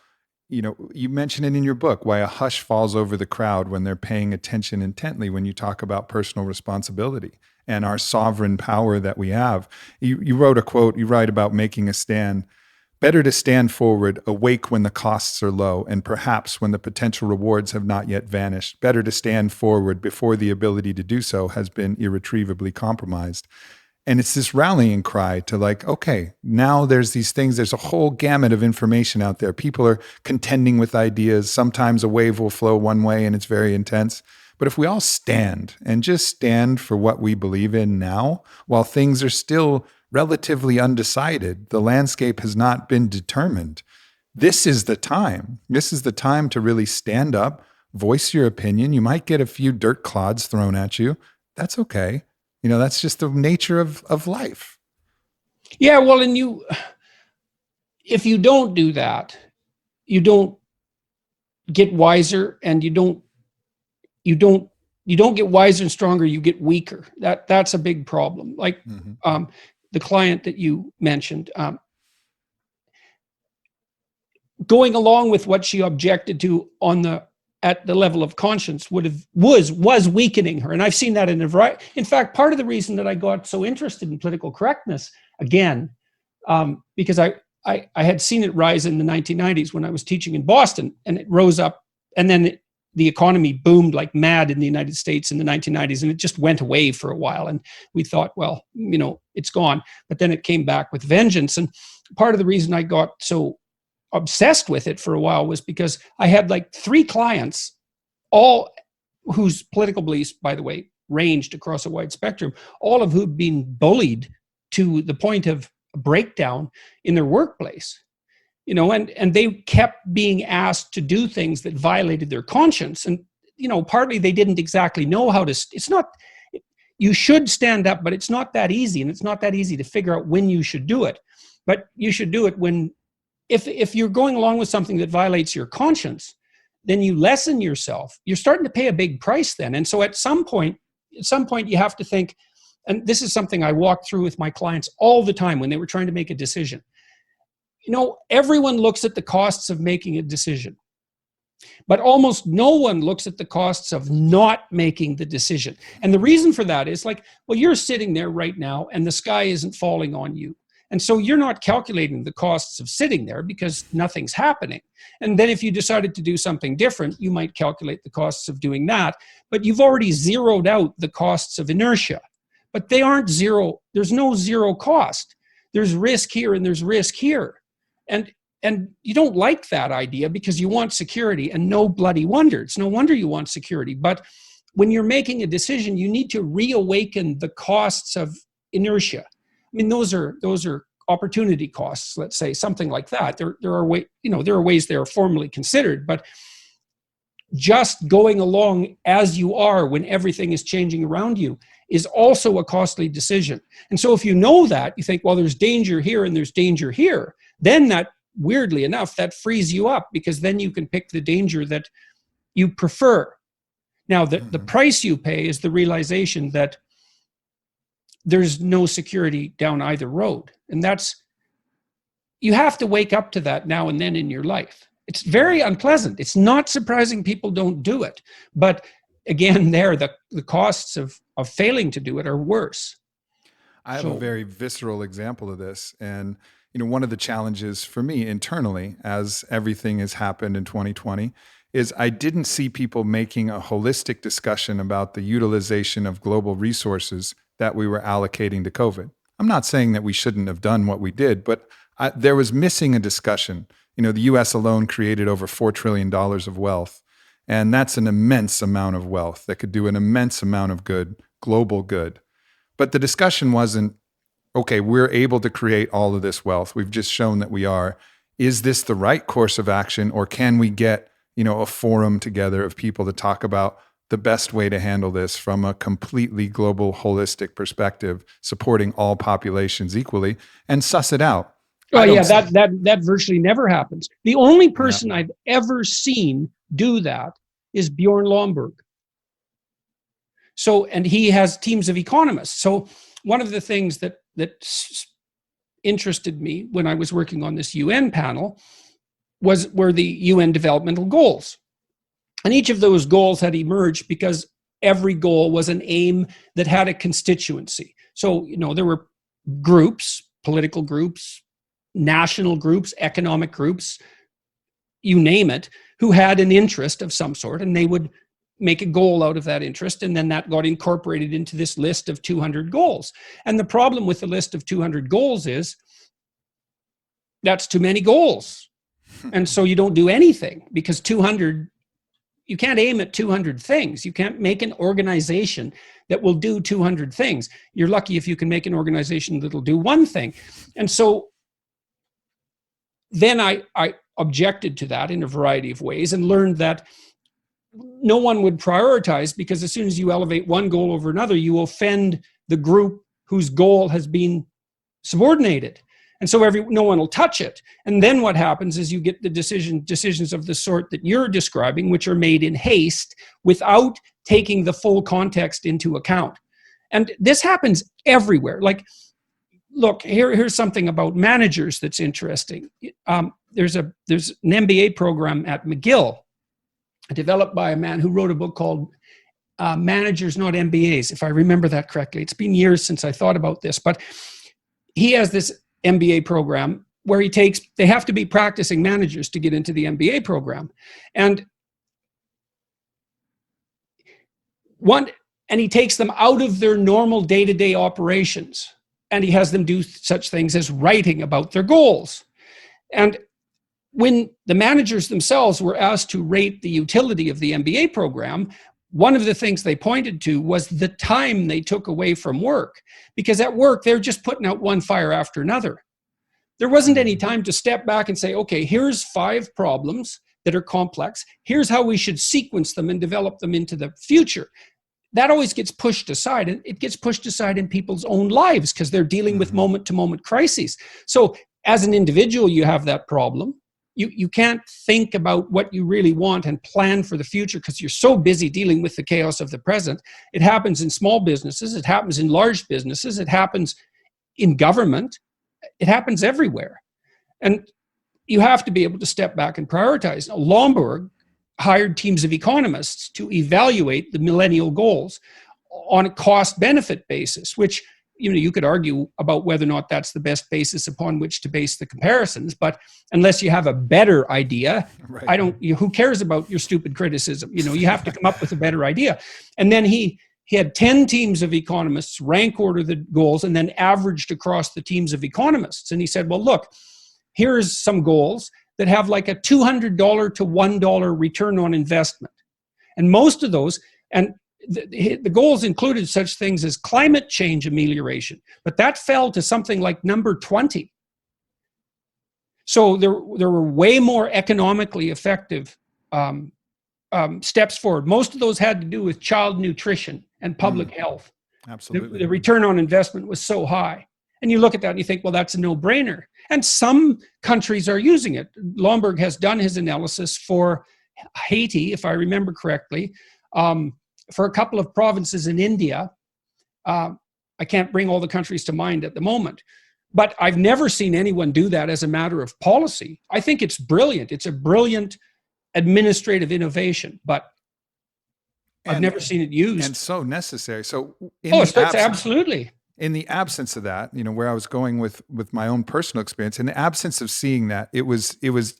Speaker 1: you mention it in your book, why a hush falls over the crowd when they're paying attention intently when you talk about personal responsibility and our sovereign power that we have. You wrote a quote, you write about making a stand. Better to stand forward, awake when the costs are low, and perhaps when the potential rewards have not yet vanished. Better to stand forward before the ability to do so has been irretrievably compromised. And it's this rallying cry to like, okay, now there's these things, there's a whole gamut of information out there. People are contending with ideas. Sometimes a wave will flow one way and it's very intense. But if we all stand and just stand for what we believe in now, while things are still relatively undecided, the landscape has not been determined, this is the time. This is the time to really stand up, voice your opinion. You might get a few dirt clods thrown at you. That's okay. That's just the nature of life.
Speaker 2: Yeah, well, and if you don't do that, you don't get wiser, and you don't get wiser and stronger. You get weaker. That's a big problem. Like the client that you mentioned, going along with what she objected to at the level of conscience was weakening her. And I've seen that in a variety. In fact, part of the reason that I got so interested in political correctness again, because I had seen it rise in the 1990s when I was teaching in Boston, and it rose up, and then the economy boomed like mad in the United States in the 1990s, and it just went away for a while. And we thought, well, it's gone. But then it came back with vengeance. And part of the reason I got so obsessed with it for a while was because I had like 3 clients, all whose political beliefs, by the way, ranged across a wide spectrum, all of who'd been bullied to the point of breakdown in their workplace, and they kept being asked to do things that violated their conscience. And, partly they didn't exactly know how to, you should stand up, but it's not that easy. And it's not that easy to figure out when you should do it, but you should do it when, if you're going along with something that violates your conscience, then you lessen yourself. You're starting to pay a big price then. And so at some point you have to think, and this is something I walk through with my clients all the time when they were trying to make a decision. Everyone looks at the costs of making a decision, but almost no one looks at the costs of not making the decision. And the reason for that is like, well, you're sitting there right now and the sky isn't falling on you. And so you're not calculating the costs of sitting there because nothing's happening. And then if you decided to do something different, you might calculate the costs of doing that, but you've already zeroed out the costs of inertia. But they aren't zero. There's no zero cost. There's risk here and there's risk here. And you don't like that idea because you want security, and no bloody wonder. It's no wonder you want security. But when you're making a decision, you need to reawaken the costs of inertia. I mean, those are opportunity costs, let's say, something like that. There are ways they are formally considered, but just going along as you are when everything is changing around you is also a costly decision. And so if you know that, you think, well, there's danger here and there's danger here, then that, weirdly enough, that frees you up, because then you can pick the danger that you prefer. Now, the price you pay is the realization that there's no security down either road. And you have to wake up to that now and then in your life. It's very unpleasant. It's not surprising people don't do it. But again, the costs of failing to do it are worse.
Speaker 1: I have a very visceral example of this. And, one of the challenges for me internally, as everything has happened in 2020, is I didn't see people making a holistic discussion about the utilization of global resources that we were allocating to COVID. I'm not saying that we shouldn't have done what we did, but there was missing a discussion. The U.S. alone created over $4 trillion of wealth, and that's an immense amount of wealth that could do an immense amount of good, global good. But the discussion wasn't, okay, we're able to create all of this wealth. We've just shown that we are. Is this the right course of action, or can we get, a forum together of people to talk about the best way to handle this from a completely global, holistic perspective, supporting all populations equally, and suss it out?
Speaker 2: Oh yeah, that virtually never happens. The only person I've ever seen do that is Bjorn Lomborg. So, and he has teams of economists. So one of the things that interested me when I was working on this UN panel were the UN developmental goals. And each of those goals had emerged because every goal was an aim that had a constituency. So, there were groups, political groups, national groups, economic groups, you name it, who had an interest of some sort, and they would make a goal out of that interest, and then that got incorporated into this list of 200 goals. And the problem with the list of 200 goals is that's too many goals. And so you don't do anything, because 200, you can't aim at 200 things. You can't make an organization that will do 200 things. You're lucky if you can make an organization that'll do one thing. And so then I objected to that in a variety of ways and learned that no one would prioritize, because as soon as you elevate one goal over another, you offend the group whose goal has been subordinated. And so no one will touch it. And then what happens is you get the decisions of the sort that you're describing, which are made in haste without taking the full context into account. And this happens everywhere. Like, look, here's something about managers that's interesting. There's an MBA program at McGill developed by a man who wrote a book called Managers, Not MBAs, if I remember that correctly. It's been years since I thought about this, but he has this MBA program where they have to be practicing managers to get into the MBA program. And he takes them out of their normal day-to-day operations, and he has them do such things as writing about their goals. And when the managers themselves were asked to rate the utility of the MBA program, one of the things they pointed to was the time they took away from work. Because at work, they're just putting out one fire after another. There wasn't any time to step back and say, okay, here's 5 problems that are complex. Here's how we should sequence them and develop them into the future. That always gets pushed aside, and it gets pushed aside in people's own lives because they're dealing with moment-to-moment crises. So as an individual, you have that problem. You can't think about what you really want and plan for the future because you're so busy dealing with the chaos of the present. It happens in small businesses. It happens in large businesses. It happens in government. It happens everywhere. And you have to be able to step back and prioritize. Now, Lomborg hired teams of economists to evaluate the millennial goals on a cost-benefit basis, which you could argue about whether or not that's the best basis upon which to base the comparisons. But unless you have a better idea, right. Who cares about your stupid criticism? You have to come up with a better idea. And then he had 10 teams of economists rank order the goals and then averaged across the teams of economists. And he said, well, look, here's some goals that have like a $200 to $1 return on investment. And most of those, and the goals included such things as climate change amelioration, but that fell to something like number 20. So there were way more economically effective steps forward. Most of those had to do with child nutrition and public health.
Speaker 1: Absolutely.
Speaker 2: The return on investment was so high. And you look at that and you think, well, that's a no-brainer. And some countries are using it. Lomborg has done his analysis for Haiti, if I remember correctly, for a couple of provinces in India. I can't bring all the countries to mind at the moment, but I've never seen anyone do that as a matter of policy. I think it's brilliant. It's a brilliant administrative innovation, but I've never seen it used.
Speaker 1: And so necessary. So
Speaker 2: absolutely.
Speaker 1: In the absence of that, where I was going with my own personal experience, in the absence of seeing that, it was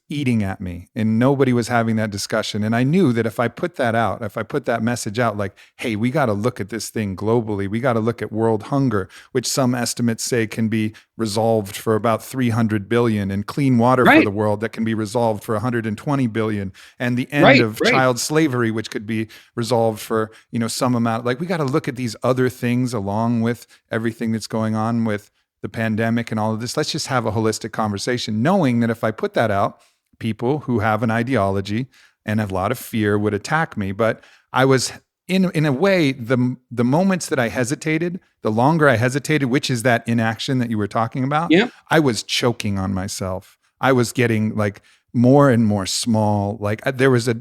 Speaker 1: eating at me, and nobody was having that discussion. And I knew that if I put that message out, like, hey, we got to look at this thing globally. We got to look at world hunger, which some estimates say can be resolved for about 300 billion, and clean water for the world that can be resolved for 120 billion, and the end of child slavery, which could be resolved for, some amount. Like, we got to look at these other things along with everything that's going on with the pandemic and all of this. Let's just have a holistic conversation, knowing that if I put that out, people who have an ideology and a lot of fear would attack me. But I was in a way, the moments that I hesitated, the longer I hesitated, which is that inaction that you were talking about, I was choking on myself. I was getting like more and more small. Like there was a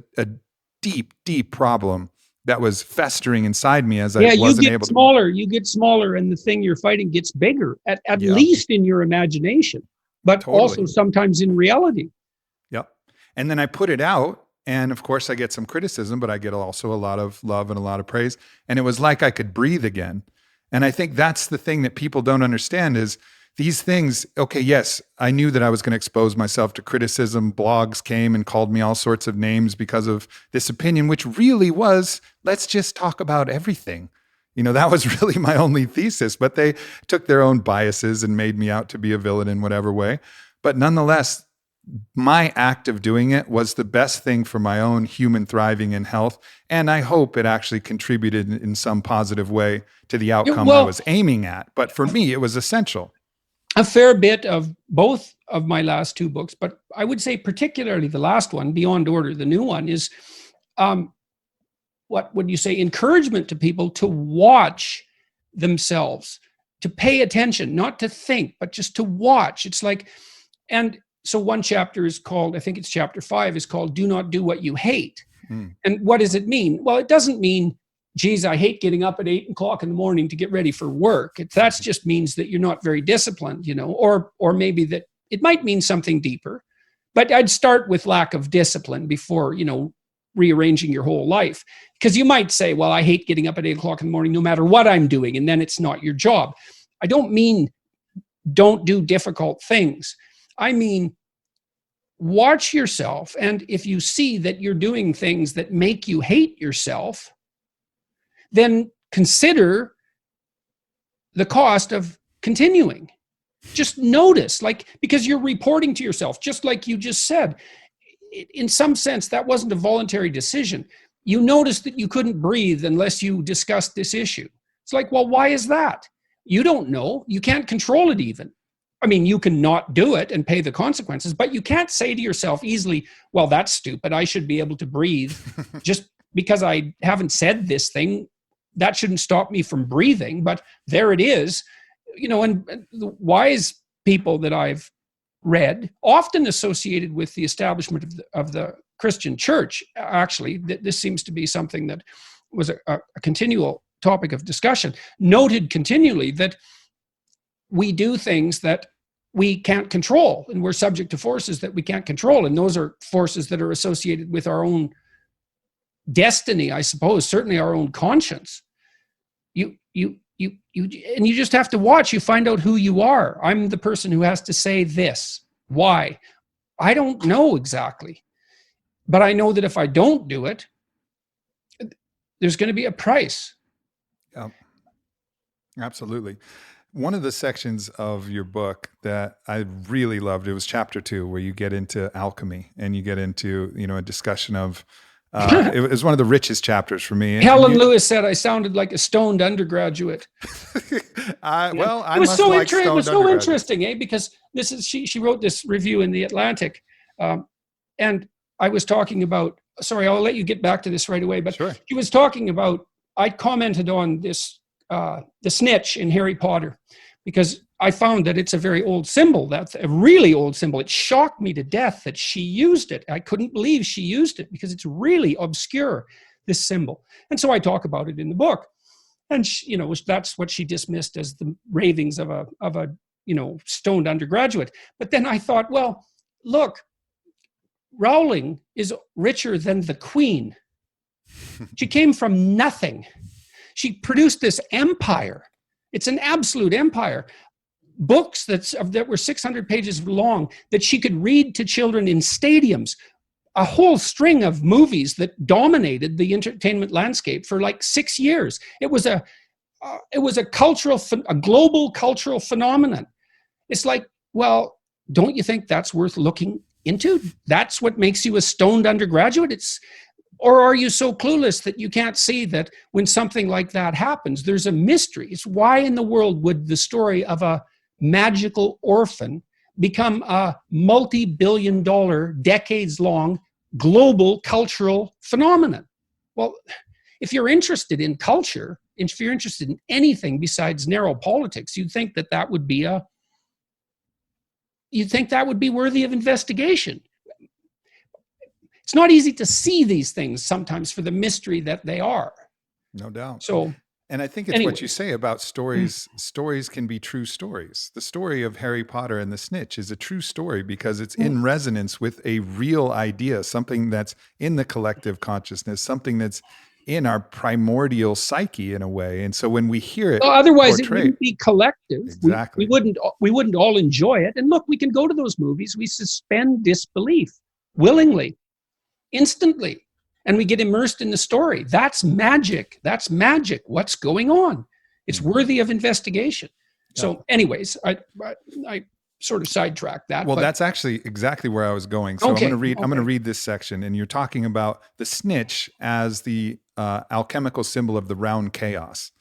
Speaker 1: deep, deep problem that was festering inside me as I wasn't able to.
Speaker 2: You get smaller, and the thing you're fighting gets bigger, at least in your imagination, but also sometimes in reality.
Speaker 1: Yep. And then I put it out, and of course I get some criticism, but I get also a lot of love and a lot of praise. And it was like I could breathe again. And I think that's the thing that people don't understand is these things. Okay, yes, I knew that I was going to expose myself to criticism. Blogs came and called me all sorts of names because of this opinion, which really was, let's just talk about everything. That was really my only thesis, but they took their own biases and made me out to be a villain in whatever way. But nonetheless, my act of doing it was the best thing for my own human thriving and health. And I hope it actually contributed in some positive way to the outcome I was aiming at. But for me, it was essential.
Speaker 2: A fair bit of both of my last two books, but I would say particularly the last one, Beyond Order, the new one, is what would you say, encouragement to people to watch themselves, to pay attention, not to think, but just to watch. It's like, and so one chapter is called, I think it's chapter 5, is called Do Not Do What You Hate. And what does it mean? Well, it doesn't mean, geez, I hate getting up at 8 o'clock in the morning to get ready for work. That just means that you're not very disciplined, or maybe that it might mean something deeper. But I'd start with lack of discipline before, rearranging your whole life. Because you might say, well, I hate getting up at 8 o'clock in the morning no matter what I'm doing, and then it's not your job. I don't mean don't do difficult things. I mean, watch yourself. And if you see that you're doing things that make you hate yourself, then consider the cost of continuing. Just notice, because you're reporting to yourself, just like you just said. In some sense, that wasn't a voluntary decision. You noticed that you couldn't breathe unless you discussed this issue. It's like, well, why is that? You don't know. You can't control it even. I mean, you can not do it and pay the consequences, but you can't say to yourself easily, well, that's stupid. I should be able to breathe. Just because I haven't said this thing, that shouldn't stop me from breathing. But there it is. And the wise people that I've read, often associated with the establishment of the Christian church, actually, this seems to be something that was a continual topic of discussion, noted continually that we do things that we can't control, and we're subject to forces that we can't control. And those are forces that are associated with our own destiny, I suppose, certainly our own conscience. You just have to watch. You find out who you are. I'm the person who has to say this. Why? I don't know exactly, but I know that if I don't do it, there's going to be a price.
Speaker 1: Yeah, absolutely. One of the sections of your book that I really loved, it was chapter 2, where you get into alchemy and you get into, a discussion of, it was one of the richest chapters for me.
Speaker 2: Helen Lewis said I sounded like a stoned undergraduate.
Speaker 1: It was
Speaker 2: so interesting, because this is, she wrote this review in the Atlantic. And I was talking about, sorry, I'll let you get back to this right away, but sure. She was talking about, I commented on this, the snitch in Harry Potter, because I found that it's a very old symbol. That's a really old symbol. It shocked me to death that she used it. I couldn't believe she used it because it's really obscure, this symbol. And so I talk about it in the book. And she, that's what she dismissed as the ravings of a stoned undergraduate. But then I thought, well, look, Rowling is richer than the Queen. She came from nothing. She produced this empire. It's an absolute empire. Books that were 600 pages long that she could read to children in stadiums. A whole string of movies that dominated the entertainment landscape for like 6 years. It was a global cultural phenomenon. It's like, well, don't you think that's worth looking into? That's what makes you a stoned undergraduate? Or are you so clueless that you can't see that when something like that happens, there's a mystery? It's why in the world would the story of a magical orphan become a multi-billion-dollar, decades-long global cultural phenomenon? Well, if you're interested in culture, if you're interested in anything besides narrow politics, you'd think that would be worthy of investigation. It's not easy to see these things sometimes for the mystery that they are.
Speaker 1: No doubt.
Speaker 2: So,
Speaker 1: And I think it's what you
Speaker 2: Anyways,
Speaker 1: say about stories. Stories can be true stories. The story of Harry Potter and the Snitch is a true story because it's in resonance with a real idea, something that's in the collective consciousness, something that's in our primordial psyche in a way. And so when we hear it
Speaker 2: well, otherwise it
Speaker 1: portrayed,
Speaker 2: wouldn't be collective. We
Speaker 1: exactly.
Speaker 2: wouldn't all enjoy it. And look, we can go to those movies. We suspend disbelief willingly, instantly, and we get immersed in the story. That's magic. That's magic. What's going on? It's worthy of investigation. So, anyways, I sort of sidetracked that.
Speaker 1: Well,
Speaker 2: but
Speaker 1: that's actually exactly where I was going. So
Speaker 2: okay,
Speaker 1: I'm going to read this section, and you're talking about the snitch as the alchemical symbol of the round chaos.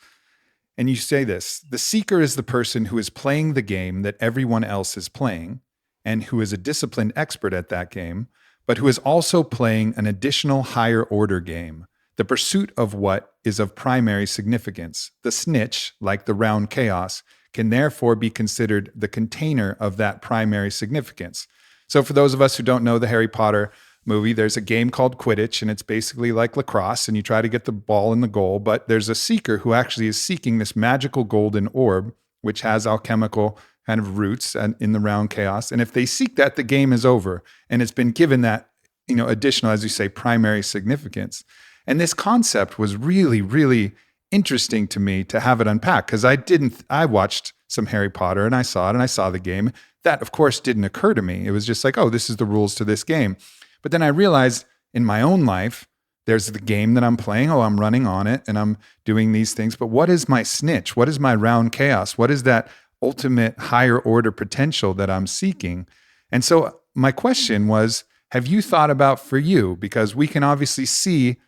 Speaker 1: And you say this: the seeker is the person who is playing the game that everyone else is playing, and who is a disciplined expert at that game, but who is also playing an additional higher order game, the pursuit of what is of primary significance. The snitch, like the round chaos, can therefore be considered the container of that primary significance. So for those of us who don't know the Harry Potter movie, there's a game called Quidditch, and it's basically like lacrosse, and you try to get the ball in the goal, but there's a seeker who actually is seeking this magical golden orb, which has alchemical kind of roots and in the round chaos. And if they seek that, the game is over, and it's been given that, additional, as you say, primary significance. And this concept was really, really interesting to me to have it unpacked, because I watched some Harry Potter and I saw it and I saw the game. That, of course, didn't occur to me. It was just like, oh, this is the rules to this game. But then I realized in my own life, there's the game that I'm playing. Oh, I'm running on it and I'm doing these things. But what is my snitch? What is my round chaos? What is that ultimate higher order potential that I'm seeking? And so my question was, have you thought about for you? Because we can obviously see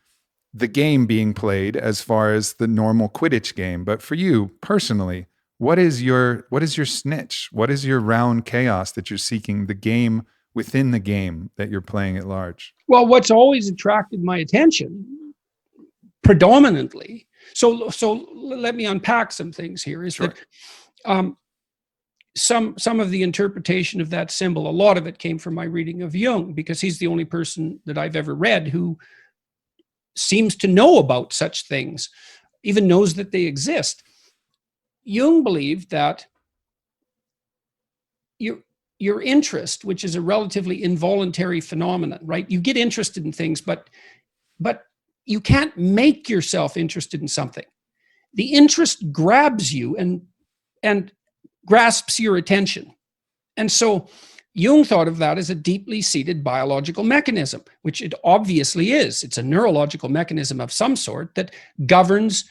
Speaker 1: the game being played as far as the normal Quidditch game. But for you personally, what is your snitch? What is your round chaos that you're seeking, the game within the game that you're playing at large?
Speaker 2: well, what's always attracted my attention predominantly. So let me unpack some things here. Is
Speaker 1: Sure.
Speaker 2: that some of the interpretation of that symbol, a lot of it came from my reading of Jung, because he's the only person that I've ever read who seems to know about such things, even knows that they exist. Jung believed that your interest, which is a relatively involuntary phenomenon, right? You get interested in things, but you can't make yourself interested in something. The interest grabs you and grasps your attention. And so Jung thought of that as a deeply seated biological mechanism, which it obviously is. It's a neurological mechanism of some sort that governs,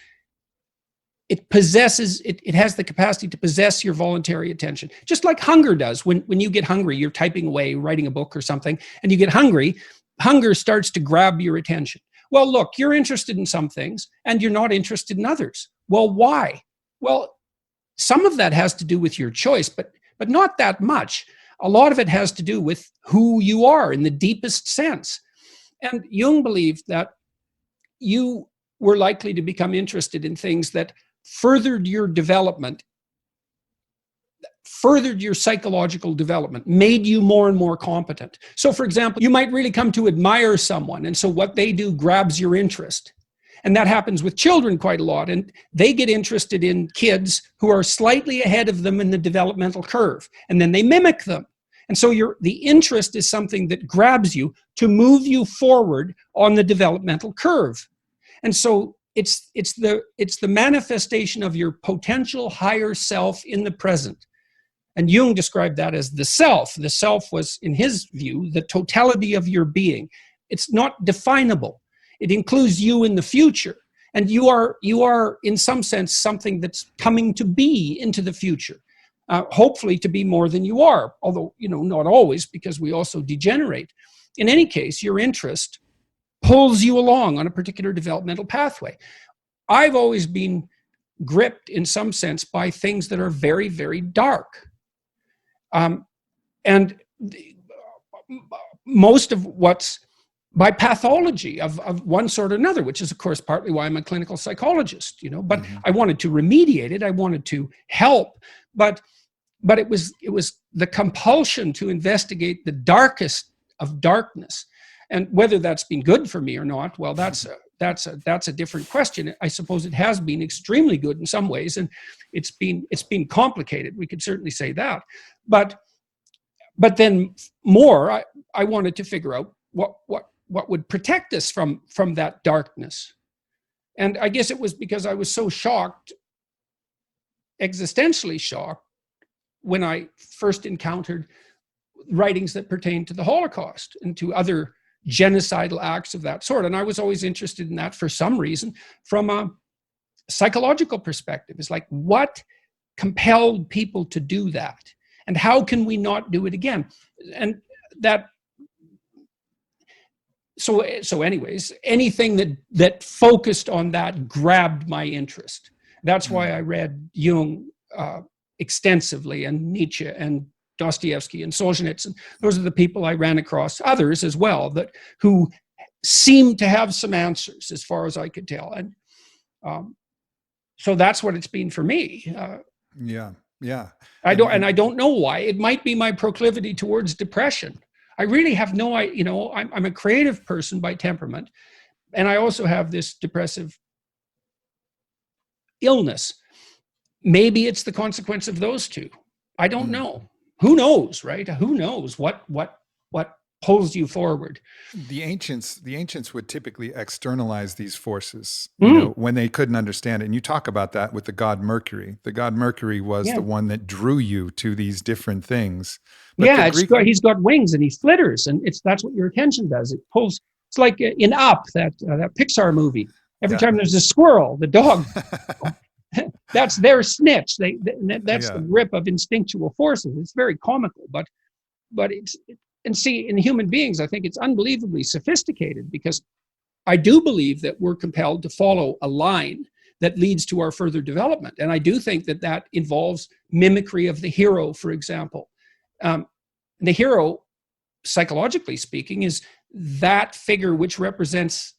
Speaker 2: it has the capacity to possess your voluntary attention, just like hunger does. When you get hungry, you're typing away, writing a book or something, and you get hungry, hunger starts to grab your attention. Well, look, you're interested in some things and you're not interested in others. Well, why? Well, some of that has to do with your choice, but not that much. A lot of it has to do with who you are in the deepest sense. And Jung believed that you were likely to become interested in things that furthered your development, furthered your psychological development, made you more and more competent. So, for example, you might really come to admire someone, and so what they do grabs your interest. And that happens with children quite a lot. And they get interested in kids who are slightly ahead of them in the developmental curve, and then they mimic them. And so the interest is something that grabs you to move you forward on the developmental curve. And so it's the manifestation of your potential higher self in the present. And Jung described that as the self. The self was, in his view, the totality of your being. It's not definable. It includes you in the future. And you are, in some sense, something that's coming to be into the future. Hopefully to be more than you are, although, not always, because we also degenerate. In any case, your interest pulls you along on a particular developmental pathway. I've always been gripped, in some sense, by things that are very, very dark. And most of what's by pathology of one sort or another, which is, of course, partly why I'm a clinical psychologist, but I wanted to remediate it. I wanted to help, but it was the compulsion to investigate the darkest of darkness. And whether that's been good for me or not, well, that's that's a different question. I suppose it has been extremely good in some ways, and it's been complicated. We could certainly say that, but then more, I wanted to figure out what would protect us from that darkness. And I guess it was because I was so shocked, existentially shocked, when I first encountered writings that pertain to the Holocaust and to other genocidal acts of that sort. And I was always interested in that for some reason from a psychological perspective. It's like, what compelled people to do that? And how can we not do it again? And that, so anyways, anything that focused on that grabbed my interest. That's why I read Jung extensively, and Nietzsche and Dostoevsky and Solzhenitsyn. Those are the people I ran across, others as well, who seemed to have some answers as far as I could tell. And so that's what it's been for me.
Speaker 1: Yeah.
Speaker 2: I don't know why. It might be my proclivity towards depression. I really have no idea. I'm a creative person by temperament, and I also have this depressive illness. Maybe it's the consequence of those two. I don't know. Who knows, right? Who knows what pulls you forward?
Speaker 1: The ancients would typically externalize these forces, when they couldn't understand it. And you talk about that with the god Mercury. The god Mercury was the one that drew you to these different things. But
Speaker 2: he's got wings and he flitters, and that's what your attention does. It pulls. It's like in Up, that Pixar movie. Every time there's a squirrel, the dog. That's their snitch. That's the grip of instinctual forces. It's very comical, but and see, in human beings, I think it's unbelievably sophisticated, because I do believe that we're compelled to follow a line that leads to our further development. And I do think that involves mimicry of the hero, for example. The hero, psychologically speaking, is that figure which represents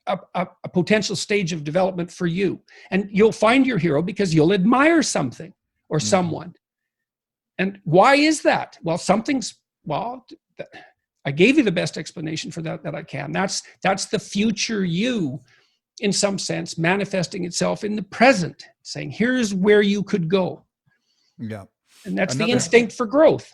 Speaker 2: a potential stage of development for you. And you'll find your hero because you'll admire something or someone. And why is that? Well, I gave you the best explanation for that I can. That's the future you, in some sense, manifesting itself in the present, saying, here's where you could go. Yeah. And that's the instinct for growth.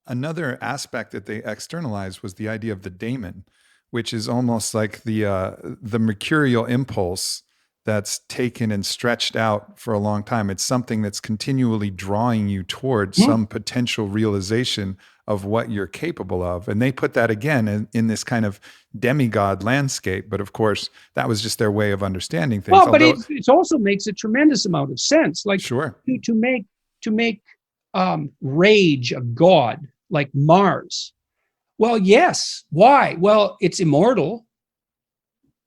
Speaker 1: Another aspect that they externalized was the idea of the daemon, which is almost like the mercurial impulse that's taken and stretched out for a long time. It's something that's continually drawing you towards some potential realization of what you're capable of. And they put that again in this kind of demigod landscape. But of course, that was just their way of understanding things.
Speaker 2: Well, but it also makes a tremendous amount of sense. Like,
Speaker 1: sure.
Speaker 2: to make rage a god, like Mars. Well, yes. Why? Well, it's immortal.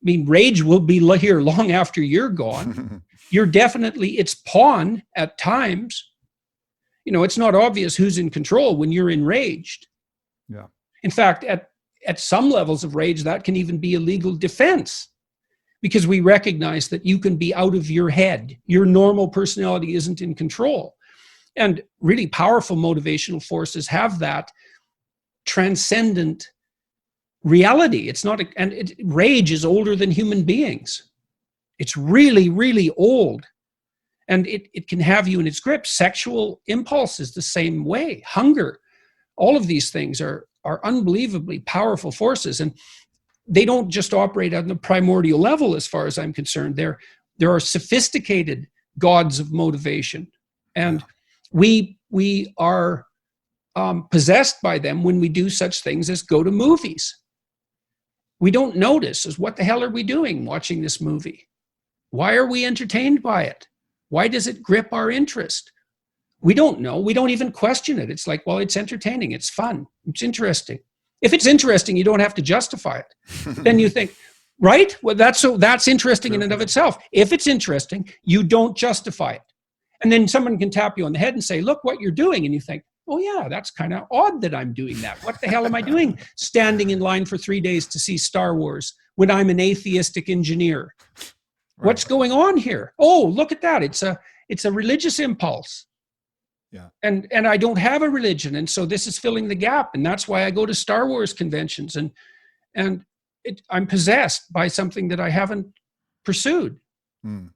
Speaker 2: I mean, rage will be here long after you're gone. You're definitely its pawn at times. It's not obvious who's in control when you're enraged.
Speaker 1: Yeah.
Speaker 2: In fact, at some levels of rage, that can even be a legal defense, because we recognize that you can be out of your head. Your normal personality isn't in control. And really powerful motivational forces have that transcendent reality. It's not, rage is older than human beings. It's really, really old. And it can have you in its grip. Sexual impulses the same way. Hunger. All of these things are unbelievably powerful forces. And they don't just operate on the primordial level, as far as I'm concerned. There are sophisticated gods of motivation. And we are possessed by them when we do such things as go to movies. We don't notice as what the hell are we doing watching this movie? Why are we entertained by it? Why does it grip our interest? We don't know. We don't even question it. It's like, well, it's entertaining. It's fun. It's interesting. If it's interesting, you don't have to justify it. Then you think, right? Well, that's interesting in and of itself. If it's interesting, you don't justify it. And then someone can tap you on the head and say, look what you're doing. And you think, oh yeah, that's kind of odd that I'm doing that. What the hell am I doing standing in line for 3 days to see Star Wars when I'm an atheistic engineer? Right. What's going on here? Oh, look at that. It's a religious impulse.
Speaker 1: Yeah.
Speaker 2: And I don't have a religion. And so this is filling the gap. And that's why I go to Star Wars conventions. And I'm possessed by something that I haven't pursued.
Speaker 1: Mm.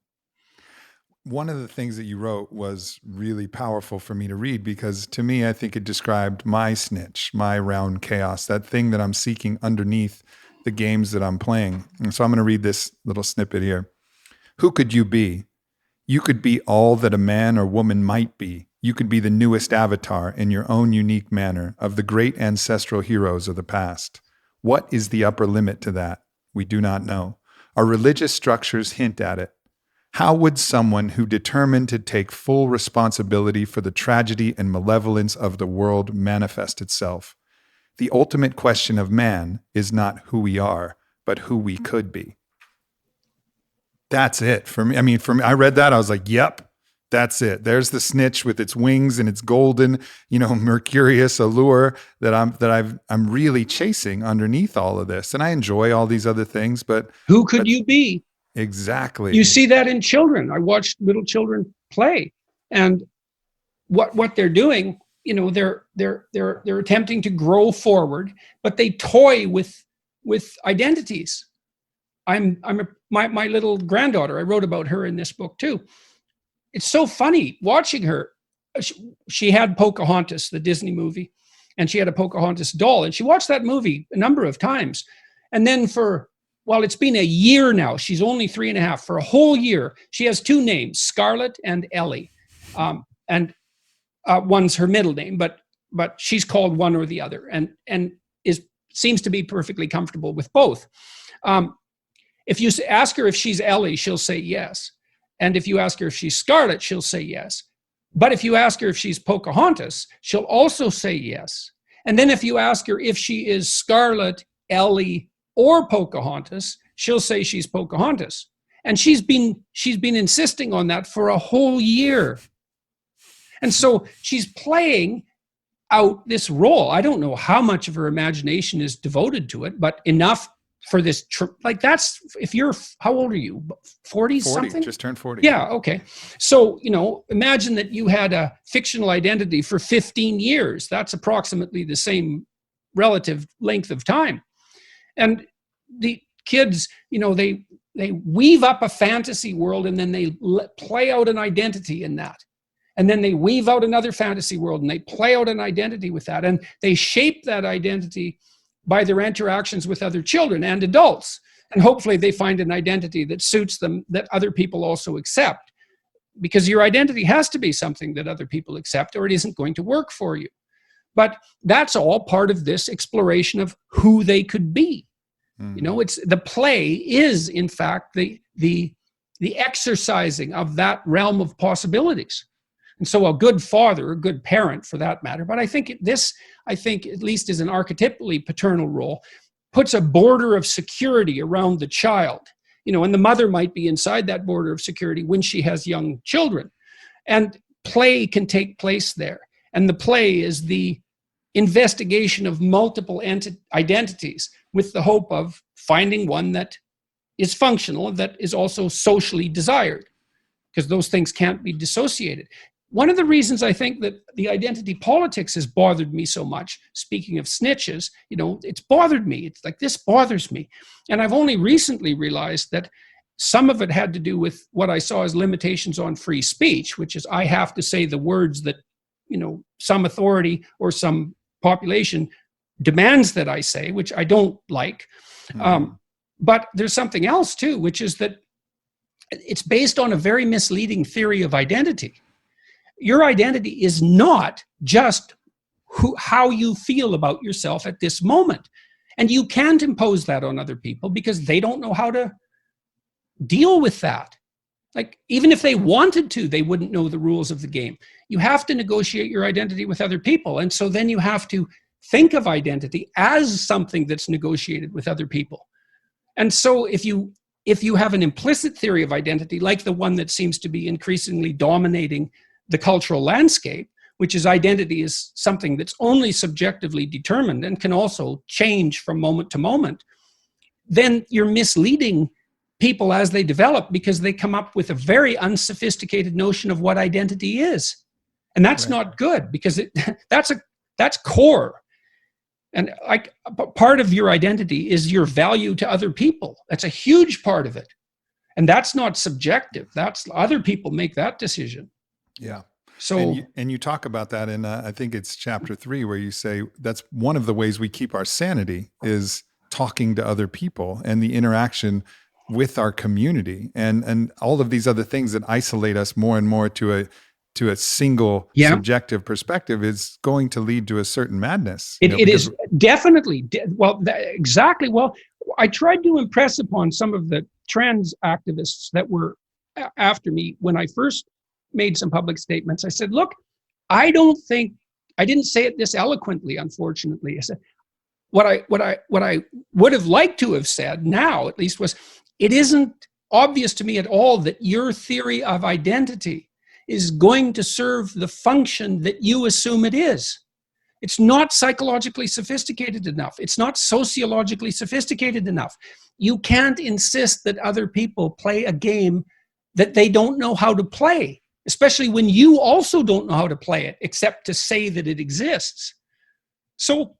Speaker 1: One of the things that you wrote was really powerful for me to read, because to me, I think it described my snitch, my round chaos, that thing that I'm seeking underneath the games that I'm playing. And so I'm going to read this little snippet here. Who could you be? You could be all that a man or woman might be. You could be the newest avatar in your own unique manner of the great ancestral heroes of the past. What is the upper limit to that? We do not know. Our religious structures hint at it. How would someone who determined to take full responsibility for the tragedy and malevolence of the world manifest itself? The ultimate question of man is not who we are, but who we could be. That's it for me. I mean, for me, I read that, I was like, yep, that's it. There's the snitch with its wings and its golden, mercurious allure that I'm really chasing underneath all of this. And I enjoy all these other things, but
Speaker 2: who could you be?
Speaker 1: Exactly.
Speaker 2: You see that in children. I watched little children play, and what they're doing, they're attempting to grow forward, but they toy with identities. My little granddaughter, I wrote about her in this book too. It's so funny watching her. She had Pocahontas, the Disney movie, and she had a Pocahontas doll, and she watched that movie a number of times. And then it's been a year now. She's only 3.5. For a whole year, she has two names, Scarlett and Ellie. And one's her middle name, but she's called one or the other, and seems to be perfectly comfortable with both. If you ask her if she's Ellie, she'll say yes. And if you ask her if she's Scarlett, she'll say yes. But if you ask her if she's Pocahontas, she'll also say yes. And then if you ask her if she is Scarlett, Ellie, or Pocahontas, she'll say she's Pocahontas. And she's been insisting on that for a whole year. And so she's playing out this role. I don't know how much of her imagination is devoted to it, but enough for this that's, if you're, how old are you? 40 something?
Speaker 1: Just turned 40.
Speaker 2: Yeah, okay. So, imagine that you had a fictional identity for 15 years. That's approximately the same relative length of time. And the kids, they weave up a fantasy world, and then they play out an identity in that. And then they weave out another fantasy world, and they play out an identity with that. And they shape that identity by their interactions with other children and adults. And hopefully they find an identity that suits them, that other people also accept. Because your identity has to be something that other people accept, or it isn't going to work for you. But that's all part of this exploration of who they could be. It's the play is, in fact, the exercising of that realm of possibilities. And so a good father, a good parent for that matter, but I think at least is an archetypally paternal role, puts a border of security around the child, and the mother might be inside that border of security when she has young children. And play can take place there. And the play is the investigation of multiple identities with the hope of finding one that is functional, that is also socially desired, because those things can't be dissociated. One of the reasons I think that the identity politics has bothered me so much, speaking of snitches, it's bothered me. It's like, this bothers me. And I've only recently realized that some of it had to do with what I saw as limitations on free speech, which is I have to say the words that, some authority or some population demands that I say, which I don't like. But there's something else too, which is that it's based on a very misleading theory of identity. Your identity is not just how you feel about yourself at this moment. And you can't impose that on other people because they don't know how to deal with that. Like, even if they wanted to, they wouldn't know the rules of the game. You have to negotiate your identity with other people. And so then you have to think of identity as something that's negotiated with other people. And so if you have an implicit theory of identity, like the one that seems to be increasingly dominating the cultural landscape, which is identity is something that's only subjectively determined and can also change from moment to moment, then you're misleading people as they develop, because they come up with a very unsophisticated notion of what identity is. And that's not good, because that's core. And like part of your identity is your value to other people. That's a huge part of it. And that's not subjective. That's other people make that decision.
Speaker 1: Yeah.
Speaker 2: So
Speaker 1: and you talk about that in I think it's chapter 3 where you say that's one of the ways we keep our sanity is talking to other people and the interaction with our community and all of these other things that isolate us more and more to a single subjective perspective is going to lead to a certain madness.
Speaker 2: It is definitely exactly. Well, I tried to impress upon some of the trans activists that were after me when I first made some public statements. I said, look, I didn't say it this eloquently, unfortunately. I said, what I would have liked to have said now, at least, was it isn't obvious to me at all that your theory of identity is going to serve the function that you assume it is. It's not psychologically sophisticated enough. It's not sociologically sophisticated enough. You can't insist that other people play a game that they don't know how to play, especially when you also don't know how to play it, except to say that it exists. So,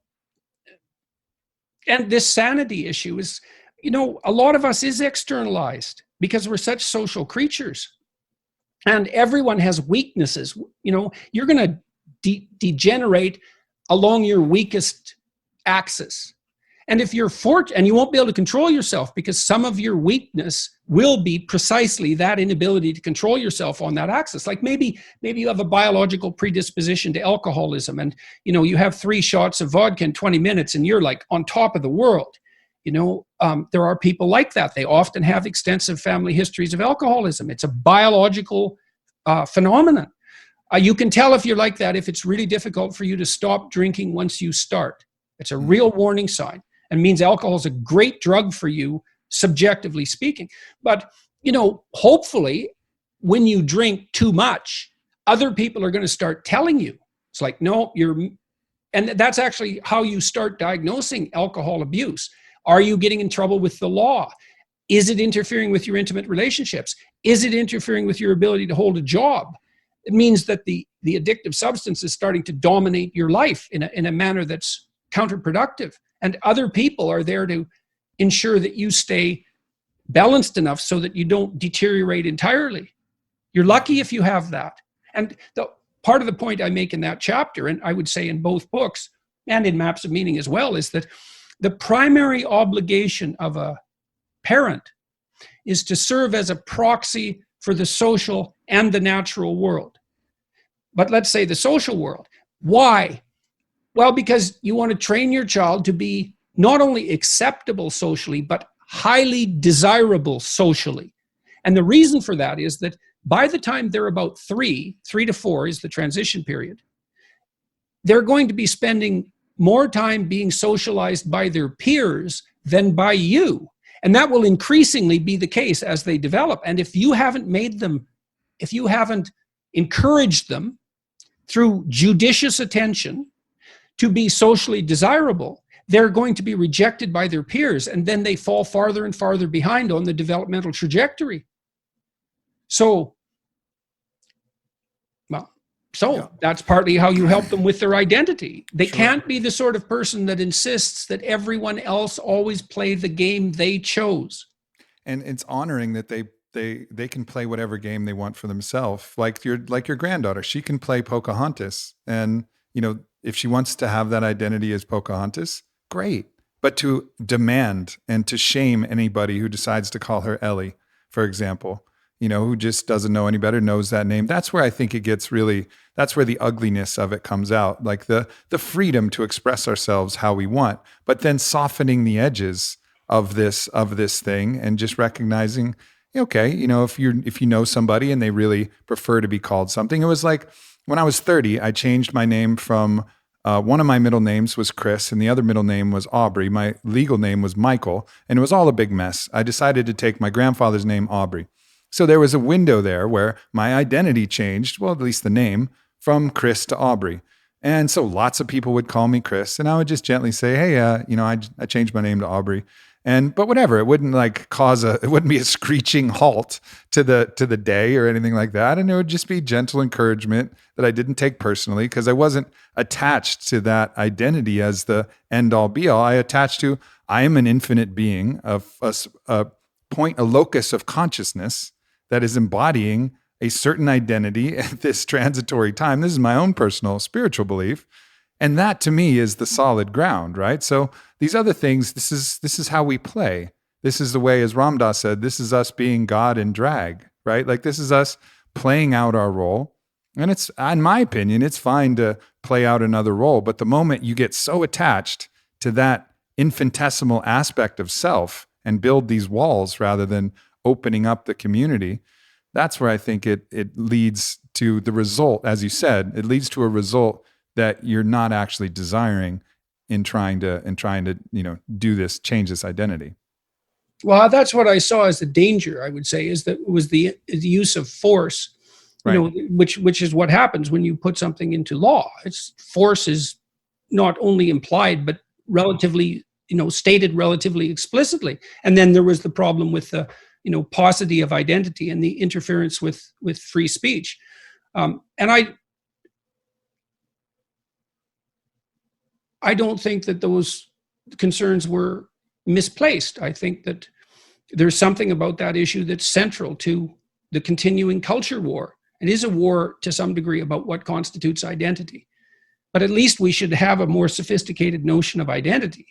Speaker 2: and this sanity issue is, a lot of us is externalized because we're such social creatures. And everyone has weaknesses. You're going to degenerate along your weakest axis. And if you're and you won't be able to control yourself because some of your weakness will be precisely that inability to control yourself on that axis. Like maybe you have a biological predisposition to alcoholism and, you have 3 shots of vodka in 20 minutes and you're like on top of the world. There are people like that. They often have extensive family histories of alcoholism. It's a biological phenomenon. You can tell if you're like that if it's really difficult for you to stop drinking once you start. It's a real warning sign and means alcohol is a great drug for you, subjectively speaking. But, hopefully when you drink too much, other people are going to start telling you. It's like, no, and that's actually how you start diagnosing alcohol abuse. Are you getting in trouble with the law? Is it interfering with your intimate relationships? Is it interfering with your ability to hold a job? It means that the addictive substance is starting to dominate your life in a manner that's counterproductive. And other people are there to ensure that you stay balanced enough so that you don't deteriorate entirely. You're lucky if you have that. And part of the point I make in that chapter, and I would say in both books and in Maps of Meaning as well, is that the primary obligation of a parent is to serve as a proxy for the social and the natural world. But let's say the social world. Why? Well, because you want to train your child to be not only acceptable socially, but highly desirable socially. And the reason for that is that by the time they're about 3 to 4 is the transition period, they're going to be spending more time being socialized by their peers than by you. And that will increasingly be the case as they develop. And if you haven't encouraged them through judicious attention to be socially desirable, they're going to be rejected by their peers. And then they fall farther and farther behind on the developmental trajectory. So that's partly how you help them with their identity. They can't be the sort of person that insists that everyone else always play the game they chose.
Speaker 1: And it's honoring that they can play whatever game they want for themselves. Like your granddaughter, she can play Pocahontas. And, if she wants to have that identity as Pocahontas, great. But to demand and to shame anybody who decides to call her Ellie, for example, who just doesn't know any better, knows that name. That's where I think it gets that's where the ugliness of it comes out. Like the freedom to express ourselves how we want, but then softening the edges of this thing and just recognizing, okay, if you know somebody and they really prefer to be called something. It was like when I was 30, I changed my name from one of my middle names was Chris and the other middle name was Aubrey. My legal name was Michael, and it was all a big mess. I decided to take my grandfather's name, Aubrey. So there was a window there where my identity changed, well, at least the name, from Chris to Aubrey. And so lots of people would call me Chris, and I would just gently say, hey, I changed my name to Aubrey. But whatever, it wouldn't like it wouldn't be a screeching halt to the day or anything like that. And it would just be gentle encouragement that I didn't take personally, because I wasn't attached to that identity as the end all be all. I attached to, I am an infinite being of a point, a locus of consciousness that is embodying a certain identity at this transitory time. This is my own personal spiritual belief. And that to me is the solid ground, right? So these other things, this is how we play. This is the way, as Ram Dass said, this is us being God in drag, right? Like this is us playing out our role. And it's, in my opinion, it's fine to play out another role. But the moment you get so attached to that infinitesimal aspect of self and build these walls rather than opening up the community, that's where I think it leads to the result. As you said, it leads to a result that you're not actually desiring in trying to do this, change this identity.
Speaker 2: Well, that's what I saw as the danger, I would say, is that it was the use of force,
Speaker 1: Right.
Speaker 2: which is what happens when you put something into law. Force is not only implied, but relatively, stated relatively explicitly. And then there was the problem with the, paucity of identity and the interference with free speech. And I don't think that those concerns were misplaced. I think that there's something about that issue that's central to the continuing culture war. It is a war to some degree about what constitutes identity, but at least we should have a more sophisticated notion of identity.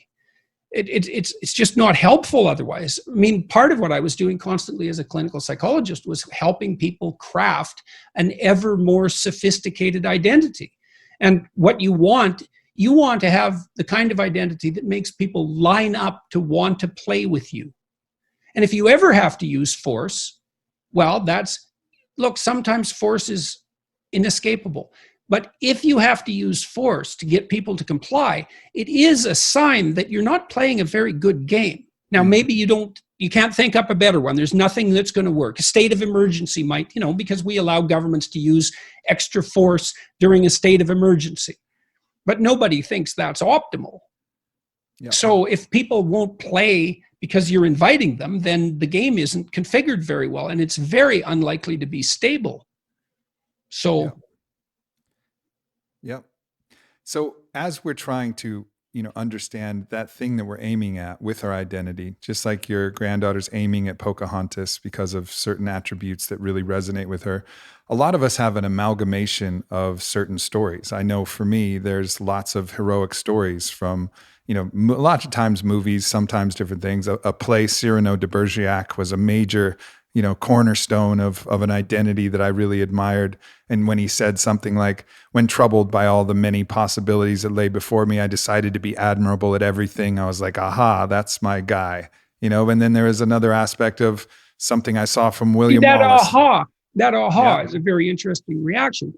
Speaker 2: It's just not helpful otherwise. I mean, part of what I was doing constantly as a clinical psychologist was helping people craft an ever more sophisticated identity. And what you want to have the kind of identity that makes people line up to want to play with you. And if you ever have to use force, well, sometimes force is inescapable. But if you have to use force to get people to comply, it is a sign that you're not playing a very good game. Now, maybe you can't think up a better one. There's nothing that's going to work. A state of emergency might, because we allow governments to use extra force during a state of emergency. But nobody thinks that's optimal. Yep. So if people won't play because you're inviting them, then the game isn't configured very well, and it's very unlikely to be stable. So,
Speaker 1: Yep. So as we're trying to, understand that thing that we're aiming at with our identity, just like your granddaughter's aiming at Pocahontas because of certain attributes that really resonate with her, a lot of us have an amalgamation of certain stories. I know for me, there's lots of heroic stories from, lots of times movies, sometimes different things. A play, Cyrano de Bergerac, was a major, cornerstone of an identity that I really admired. And when he said something like, when troubled by all the many possibilities that lay before me, I decided to be admirable at everything. I was like, aha, that's my guy. And then there is another aspect of something I saw from William Wallace.
Speaker 2: That aha is a very interesting reaction.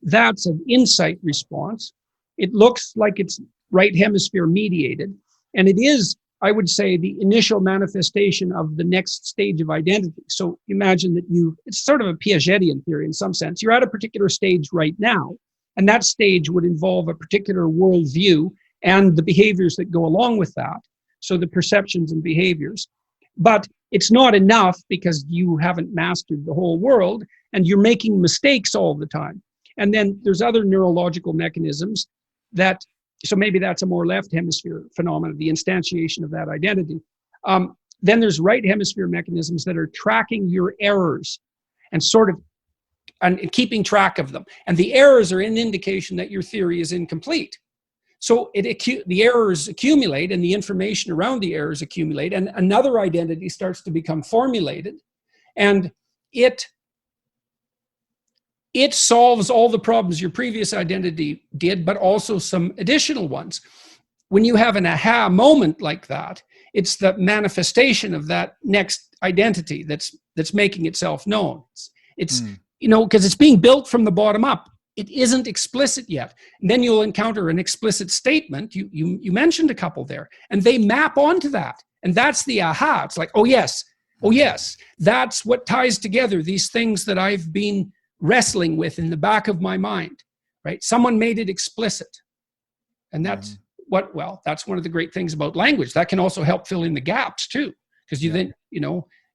Speaker 2: That's an insight response. It looks like it's right hemisphere mediated. And it is, I would say, the initial manifestation of the next stage of identity. So imagine that it's sort of a Piagetian theory in some sense. You're at a particular stage right now, and that stage would involve a particular worldview and the behaviors that go along with that. So the perceptions and behaviors. But it's not enough because you haven't mastered the whole world and you're making mistakes all the time. And then there's other neurological mechanisms so maybe that's a more left hemisphere phenomenon, the instantiation of that identity. Then there's right hemisphere mechanisms that are tracking your errors and and keeping track of them. And the errors are an indication that your theory is incomplete. So the errors accumulate and the information around the errors accumulate, and another identity starts to become formulated, and it solves all the problems your previous identity did, but also some additional ones. When you have an aha moment like that, it's the manifestation of that next identity that's making itself known. It's because it's being built from the bottom up. It isn't explicit yet. And then you'll encounter an explicit statement. You mentioned a couple there, and they map onto that. And that's the aha. It's like, oh yes, that's what ties together these things that I've been wrestling with in the back of my mind, right? Someone made it explicit. And that's well, that's one of the great things about language. That can also help fill in the gaps too, because then,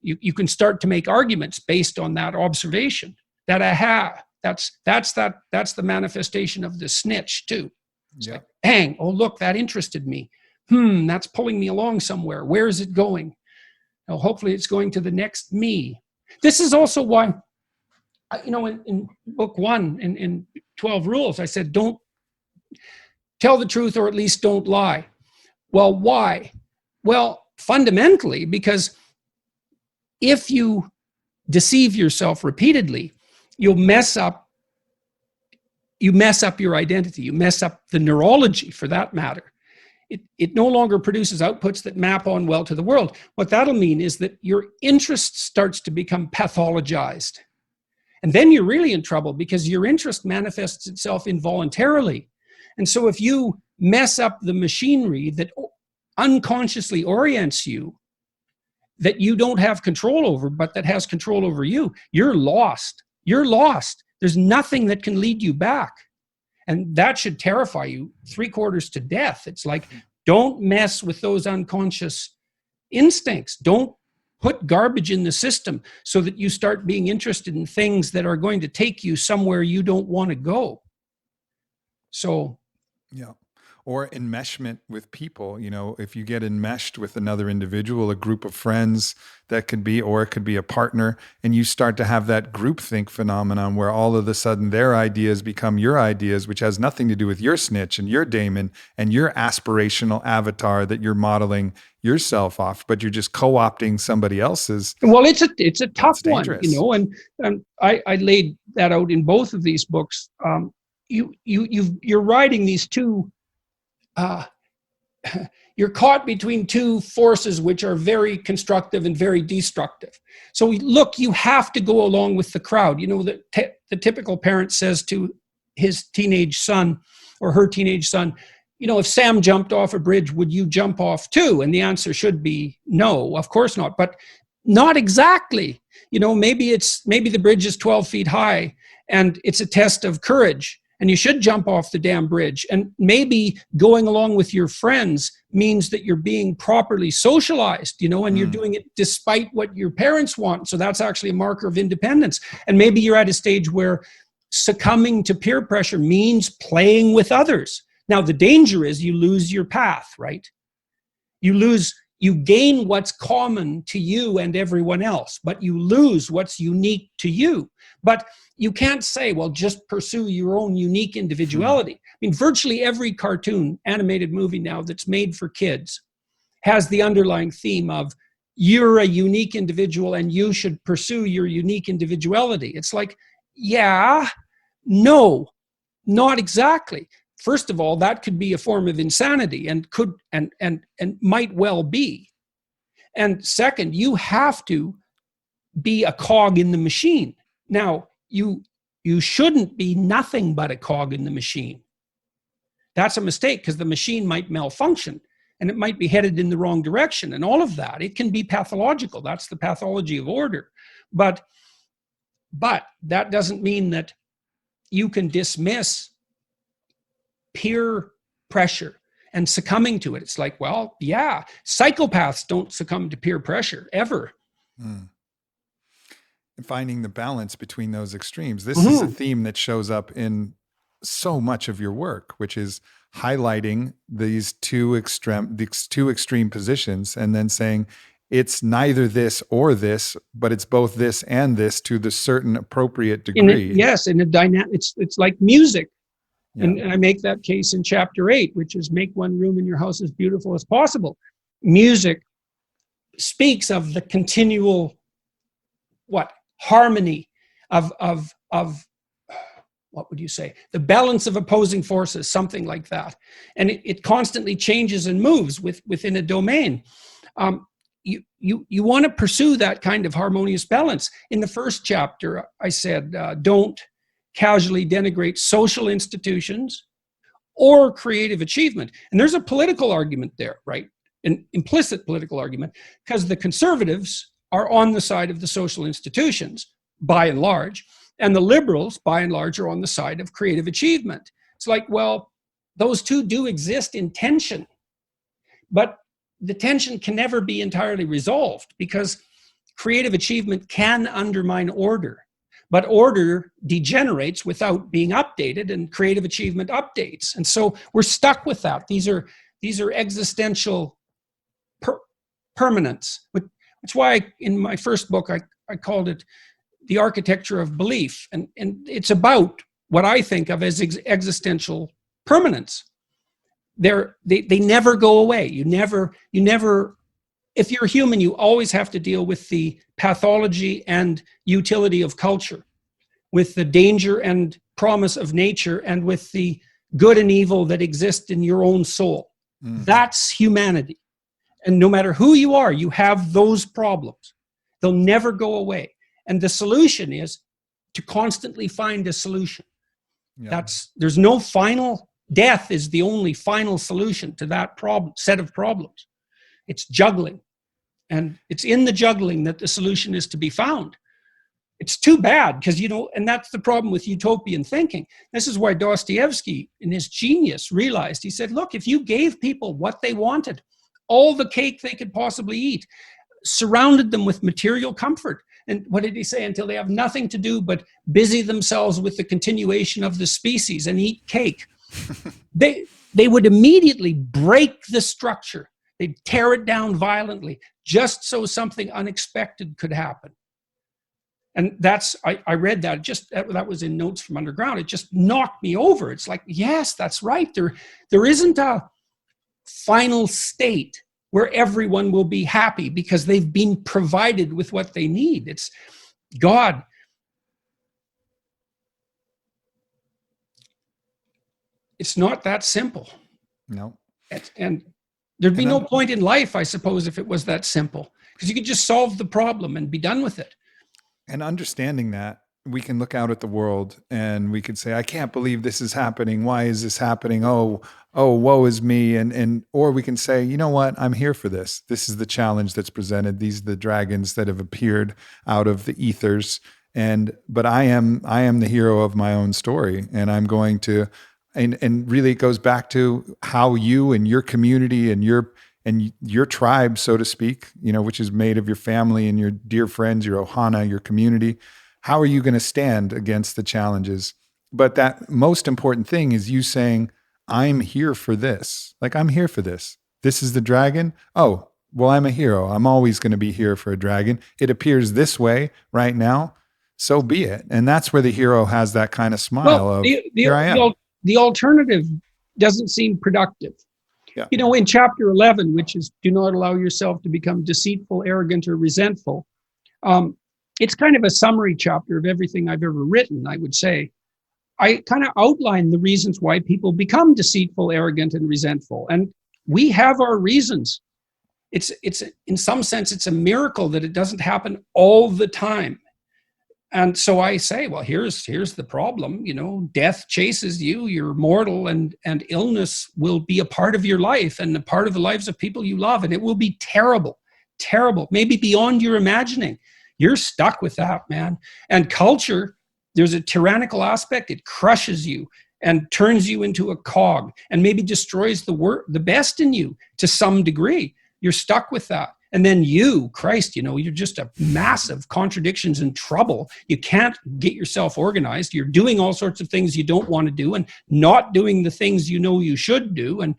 Speaker 2: you can start to make arguments based on that observation. That aha, that's the manifestation of the snitch too. It's like, bang, oh look, that interested me. That's pulling me along somewhere. Where is it going? Now, hopefully it's going to the next me. This is also why, in book 1, in 12 rules, I said, don't tell the truth, or at least don't lie. Well, why? Well, fundamentally, because if you deceive yourself repeatedly, you mess up your identity. You mess up the neurology, for that matter. It no longer produces outputs that map on well to the world. What that'll mean is that your interest starts to become pathologized. And then you're really in trouble, because your interest manifests itself involuntarily. And so if you mess up the machinery that unconsciously orients you, that you don't have control over, but that has control over you, you're lost. You're lost. There's nothing that can lead you back. And that should terrify you 3/4 to death. It's like, don't mess with those unconscious instincts. Don't put garbage in the system so that you start being interested in things that are going to take you somewhere you don't want to go. So,
Speaker 1: yeah. Or enmeshment with people. If you get enmeshed with another individual, a group of friends, that could be, or it could be a partner, and you start to have that groupthink phenomenon where all of a sudden their ideas become your ideas, which has nothing to do with your snitch and your daemon and your aspirational avatar that you're modeling yourself off, but you're just co-opting somebody else's.
Speaker 2: Well, it's a tough one, and I laid that out in both of these books. You're riding these two. You're caught between two forces which are very constructive and very destructive. So look, you have to go along with the crowd. The typical parent says to his teenage son or her teenage son, if Sam jumped off a bridge, would you jump off too? And the answer should be no, of course not, but not exactly. Maybe the bridge is 12 feet high and it's a test of courage. And you should jump off the damn bridge. And maybe going along with your friends means that you're being properly socialized, and you're doing it despite what your parents want. So that's actually a marker of independence. And maybe you're at a stage where succumbing to peer pressure means playing with others. Now, the danger is you lose your path, right? You gain what's common to you and everyone else, but you lose what's unique to you. But you can't say, well, just pursue your own unique individuality. I mean, virtually every cartoon, animated movie now that's made for kids has the underlying theme of you're a unique individual and you should pursue your unique individuality. It's like, yeah, no, not exactly. First of all, that could be a form of insanity and could and might well be. And second, you have to be a cog in the machine. Now, you shouldn't be nothing but a cog in the machine. That's a mistake, because the machine might malfunction and it might be headed in the wrong direction and all of that. It can be pathological. That's the pathology of order. But that doesn't mean that you can dismiss peer pressure and succumbing to it. It's like, well, yeah, psychopaths don't succumb to peer pressure ever.
Speaker 1: Finding the balance between those extremes. This is a theme that shows up in so much of your work, which is highlighting these two extreme positions and then saying it's neither this or this, but it's both this and this to the certain appropriate degree.
Speaker 2: In a dynamic, it's like music. Yeah. And I make that case in chapter 8, which is make one room in your house as beautiful as possible. Music speaks of the continual harmony of what would you say? The balance of opposing forces, something like that. And it constantly changes and moves within a domain. You want to pursue that kind of harmonious balance. In the first chapter, I said, don't casually denigrate social institutions or creative achievement. And there's a political argument there, right? An implicit political argument, because the conservatives are on the side of the social institutions, by and large, and the liberals, by and large, are on the side of creative achievement. It's like, well, those two do exist in tension, but the tension can never be entirely resolved, because creative achievement can undermine order, but order degenerates without being updated, and creative achievement updates. And so we're stuck with that. These are existential permanence. That's why in my first book, I called it The Architecture of Belief. And it's about what I think of as existential permanence. They never go away. You never, if you're human, you always have to deal with the pathology and utility of culture, with the danger and promise of nature, and with the good and evil that exist in your own soul. That's humanity. And no matter who you are, you have those problems. They'll never go away. And the solution is to constantly find a solution. Yeah. There's no final, death is the only final solution to that problem, set of problems. It's juggling. And it's in the juggling that the solution is to be found. It's too bad, because, and that's the problem with utopian thinking. This is why Dostoevsky, in his genius, realized, he said, look, if you gave people what they wanted, all the cake they could possibly eat, surrounded them with material comfort, and what did he say? Until they have nothing to do but busy themselves with the continuation of the species and eat cake. They would immediately break the structure. They'd tear it down violently, just so something unexpected could happen. And I read that, that was in Notes from Underground. It just knocked me over. It's like, yes, that's right. There isn't a final state where everyone will be happy because they've been provided with what they need. It's God. It's not that simple.
Speaker 1: No.
Speaker 2: And there'd be no point in life, I suppose, if it was that simple, because you could just solve the problem and be done with it.
Speaker 1: And understanding that, we can look out at the world and we could say, I can't believe this is happening. Why is this happening? Oh, woe is me. Or we can say, you know what? I'm here for this. This is the challenge that's presented. These are the dragons that have appeared out of the ethers. But I am the hero of my own story. And I'm going to, and really it goes back to how you and your community and your tribe, so to speak, which is made of your family and your dear friends, your ohana, your community. How are you going to stand against the challenges? But that most important thing is you saying, I'm here for this. Like, I'm here for this. This is the dragon. Oh, well, I'm a hero. I'm always going to be here for a dragon. It appears this way right now. So be it. And that's where the hero has that kind of smile here I am.
Speaker 2: The alternative doesn't seem productive. Yeah. In chapter 11, which is do not allow yourself to become deceitful, arrogant, or resentful. It's kind of a summary chapter of everything I've ever written, I would say. I kind of outline the reasons why people become deceitful, arrogant, and resentful. And we have our reasons. It's in some sense, it's a miracle that it doesn't happen all the time. And so I say, well, here's the problem. Death chases you, you're mortal, and illness will be a part of your life and a part of the lives of people you love. And it will be terrible, maybe beyond your imagining. You're stuck with that, man. And culture, there's a tyrannical aspect. It crushes you and turns you into a cog and maybe destroys the best in you to some degree. You're stuck with that. And then Christ, you're just a massive contradictions and trouble. You can't get yourself organized. You're doing all sorts of things you don't want to do and not doing the things you should do. And,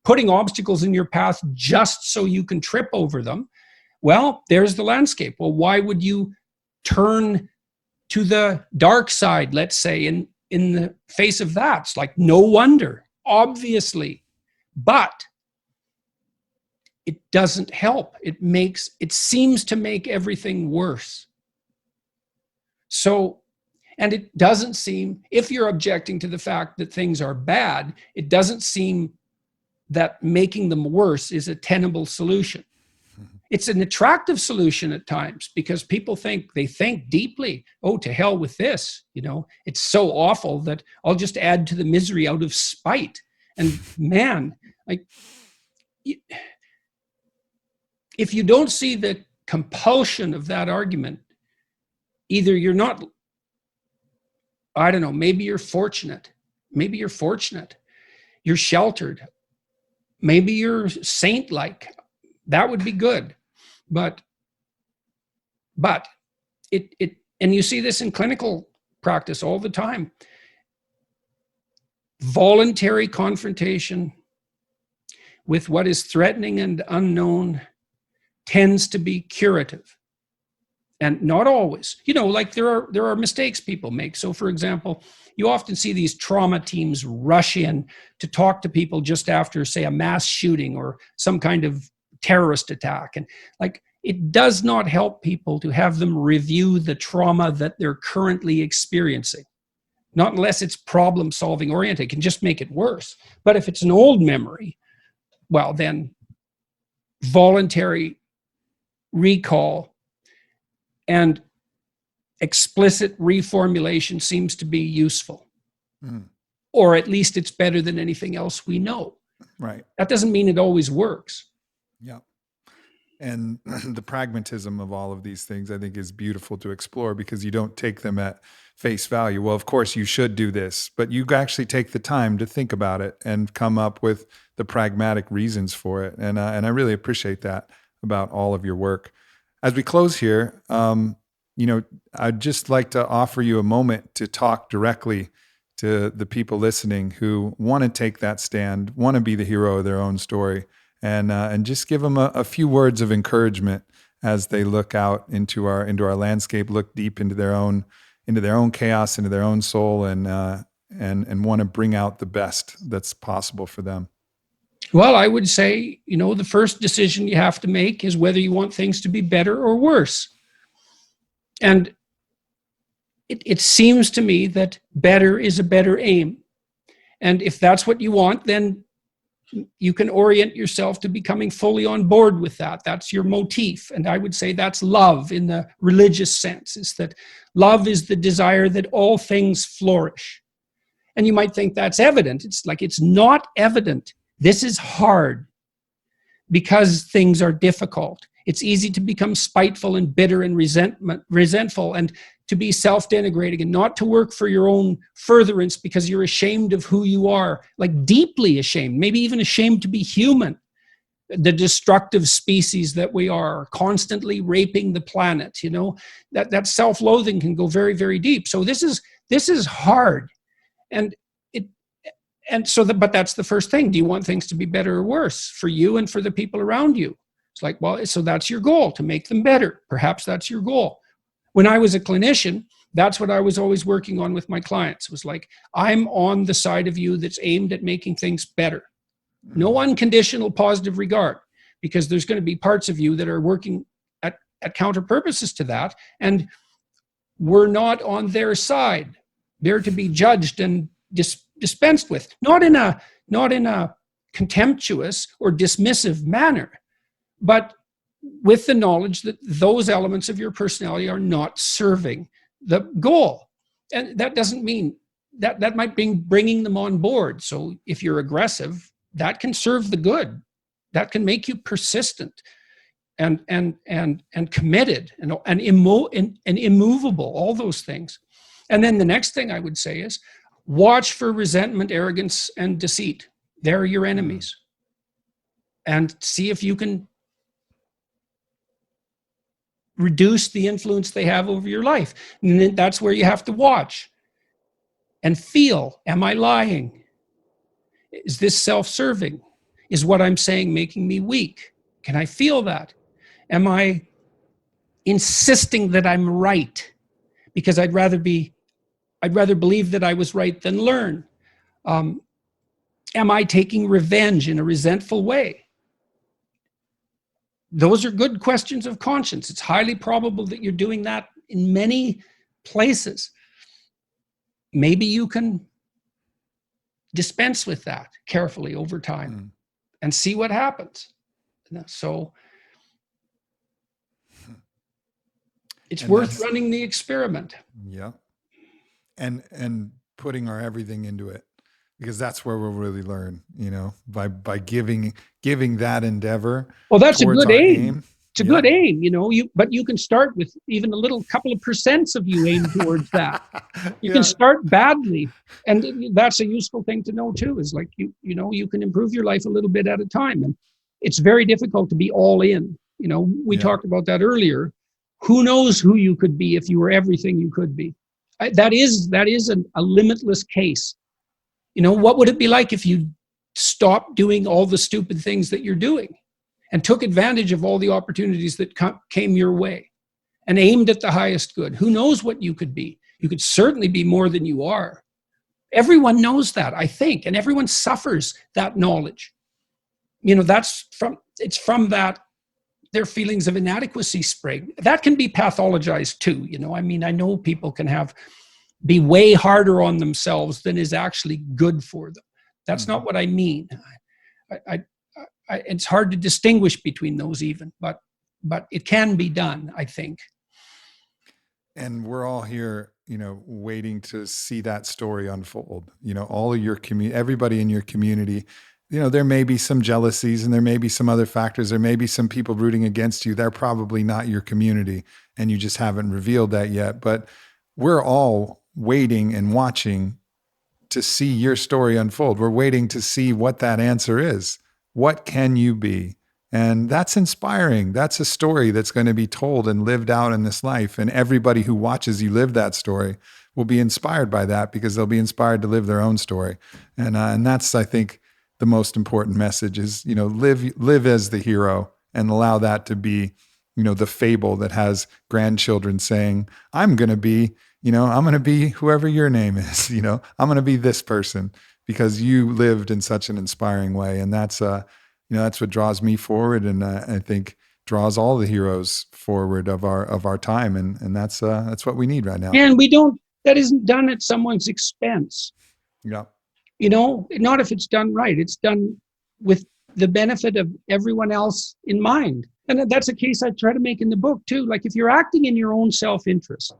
Speaker 2: putting obstacles in your path just so you can trip over them. Well, there's the landscape. Well, why would you turn to the dark side, let's say, in the face of that? It's like, no wonder, obviously. But it doesn't help. It seems to make everything worse. So, and it doesn't seem, if you're objecting to the fact that things are bad, it doesn't seem that making them worse is a tenable solution. It's an attractive solution at times because people think deeply, oh, to hell with this, it's so awful that I'll just add to the misery out of spite. And man, if you don't see the compulsion of that argument, either you're not, I don't know, maybe you're fortunate. you're sheltered. Maybe you're saint-like. That would be good. But it and you see this in clinical practice all the time. Voluntary confrontation with what is threatening and unknown tends to be curative. And not always. Like there are mistakes people make. So for example, you often see these trauma teams rush in to talk to people just after, say, a mass shooting or some kind of terrorist attack. And like, it does not help people to have them review the trauma that they're currently experiencing. Not unless it's problem solving oriented. It can just make it worse. But if it's an old memory, well, then voluntary recall and explicit reformulation seems to be useful. Or at least it's better than anything else we know.
Speaker 1: Right.
Speaker 2: That doesn't mean it always works.
Speaker 1: Yeah. And the pragmatism of all of these things, I think, is beautiful to explore, because you don't take them at face value. Well, of course you should do this, but you actually take the time to think about it and come up with the pragmatic reasons for it. And I really appreciate that about all of your work. As we close here, I'd just like to offer you a moment to talk directly to the people listening who want to take that stand, want to be the hero of their own story, and just give them a few words of encouragement as they look out into our landscape, look deep into their own chaos, into their own soul, and want to bring out the best that's possible for them.
Speaker 2: Well, I would say, the first decision you have to make is whether you want things to be better or worse. And it seems to me that better is a better aim. And if that's what you want, then you can orient yourself to becoming fully on board with that. That's your motif. And I would say that's love in the religious sense, is that love is the desire that all things flourish. And you might think that's evident. It's like, it's not evident. This is hard because things are difficult. It's easy to become spiteful and bitter and resentful, and to be self-denigrating, and not to work for your own furtherance because you're ashamed of who you are, like deeply ashamed, maybe even ashamed to be human. The destructive species that we are, constantly raping the planet, that self-loathing can go very, very deep. So this is hard. But that's the first thing. Do you want things to be better or worse for you and for the people around you? It's like, well, so that's your goal, to make them better. Perhaps that's your goal. When I was a clinician, that's what I was always working on with my clients. It was like, I'm on the side of you that's aimed at making things better. No unconditional positive regard, because there's going to be parts of you that are working at counter purposes to that. And we're not on their side. They're to be judged and dispensed with, not in a contemptuous or dismissive manner, but with the knowledge that those elements of your personality are not serving the goal. And that doesn't mean that might be bringing them on board. So if you're aggressive, that can serve the good. That can make you persistent and committed and immovable, all those things. And then the next thing I would say is, watch for resentment, arrogance, and deceit. They're your enemies. And see if you can reduce the influence they have over your life. And then that's where you have to watch and feel, am I lying? Is this self-serving? Is what I'm saying making me weak? Can I feel that? Am I insisting that I'm right? Because I'd rather believe that I was right than learn. Am I taking revenge in a resentful way? Those are good questions of conscience. It's highly probable that you're doing that in many places. Maybe you can dispense with that carefully over time and see what happens. So it's worth running the experiment.
Speaker 1: Yeah. And putting our everything into it, because that's where we'll really learn, by giving that endeavor.
Speaker 2: Well, that's a good aim It's a good aim, but you can start with even a little couple of percents of you aim towards that. You can start badly. And that's a useful thing to know too, is like, you can improve your life a little bit at a time. And it's very difficult to be all in. We talked about that earlier. Who knows who you could be if you were everything you could be? That is a limitless case. What would it be like if you stopped doing all the stupid things that you're doing and took advantage of all the opportunities that came your way and aimed at the highest good? Who knows what you could be? You could certainly be more than you are. Everyone knows that, I think, and everyone suffers that knowledge. It's from that their feelings of inadequacy spring. That can be pathologized too. I know people can be way harder on themselves than is actually good for them. That's not what I mean. It's hard to distinguish between those even, but it can be done, I think.
Speaker 1: And we're all here, waiting to see that story unfold. All of your community, everybody in your community, there may be some jealousies and there may be some other factors. There may be some people rooting against you. They're probably not your community and you just haven't revealed that yet. But we're all waiting and watching to see your story unfold. We're waiting to see what that answer is. What can you be? And that's inspiring. That's a story that's going to be told and lived out in this life. And everybody who watches you live that story will be inspired by that because they'll be inspired to live their own story. And that's, I think, the most important message is, live as the hero and allow that to be, the fable that has grandchildren saying, I'm going to be whoever your name is, I'm going to be this person because you lived in such an inspiring way. And that's what draws me forward. And I think draws all the heroes forward of our time. And that's what we need right now.
Speaker 2: And that isn't done at someone's expense.
Speaker 1: Yeah.
Speaker 2: Not if it's done right. It's done with the benefit of everyone else in mind. And that's a case I try to make in the book too. Like if you're acting in your own self-interest,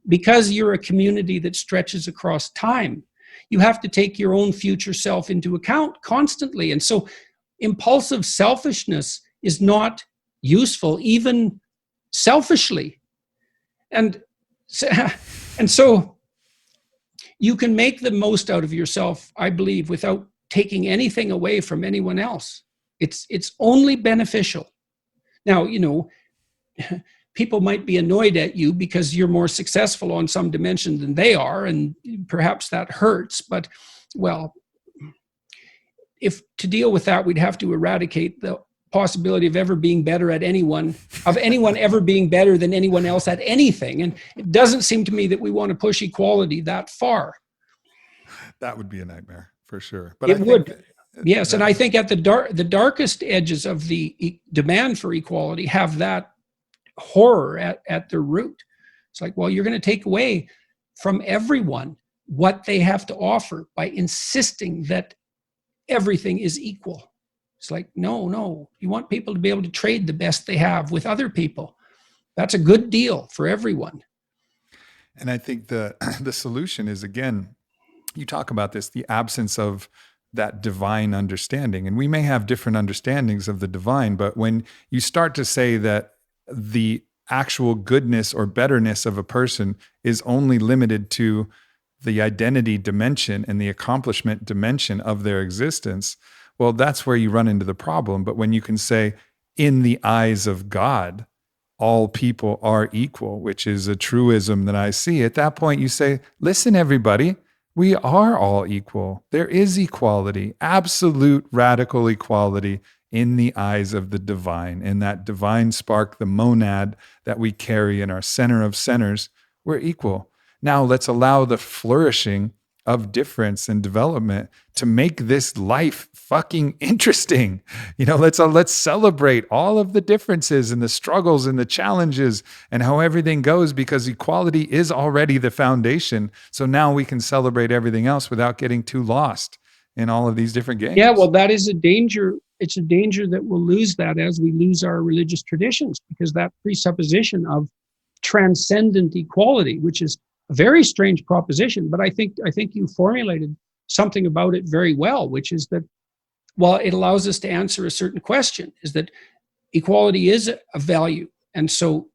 Speaker 2: because you're a community that stretches across time, you have to take your own future self into account constantly. And so impulsive selfishness is not useful, even selfishly. And so you can make the most out of yourself, I believe, without taking anything away from anyone else. It's only beneficial. Now, people might be annoyed at you because you're more successful on some dimension than they are, and perhaps that hurts. But, well, if to deal with that, we'd have to eradicate the possibility of ever being better at anyone ever being better than anyone else at anything. And it doesn't seem to me that we want to push equality that far.
Speaker 1: That would be a nightmare for sure. But
Speaker 2: it would. Yes. And I think at the darkest edges of the demand for equality have that horror at their root. It's like, well, you're going to take away from everyone what they have to offer by insisting that everything is equal. It's like, no, you want people to be able to trade the best they have with other people. That's a good deal for everyone.
Speaker 1: And I think the solution is, again, you talk about this, the absence of that divine understanding. And we may have different understandings of the divine, but when you start to say that the actual goodness or betterness of a person is only limited to the identity dimension and the accomplishment dimension of their existence, well, that's where you run into the problem. But when you can say, in the eyes of God, all people are equal, which is a truism that I see, at that point you say, listen, everybody, we are all equal. There is equality, absolute radical equality in the eyes of the divine. In that divine spark, the monad that we carry in our center of centers, we're equal. Now let's allow the flourishing of difference and development to make this life fucking interesting. Let's celebrate all of the differences and the struggles and the challenges and how everything goes, because equality is already the foundation. So now we can celebrate everything else without getting too lost in all of these different games.
Speaker 2: Yeah, well, that is a danger. It's a danger that we'll lose that as we lose our religious traditions, because that presupposition of transcendent equality, which is a very strange proposition, but I think you formulated something about it very well, which is that, well, it allows us to answer a certain question, is that equality is a value. And so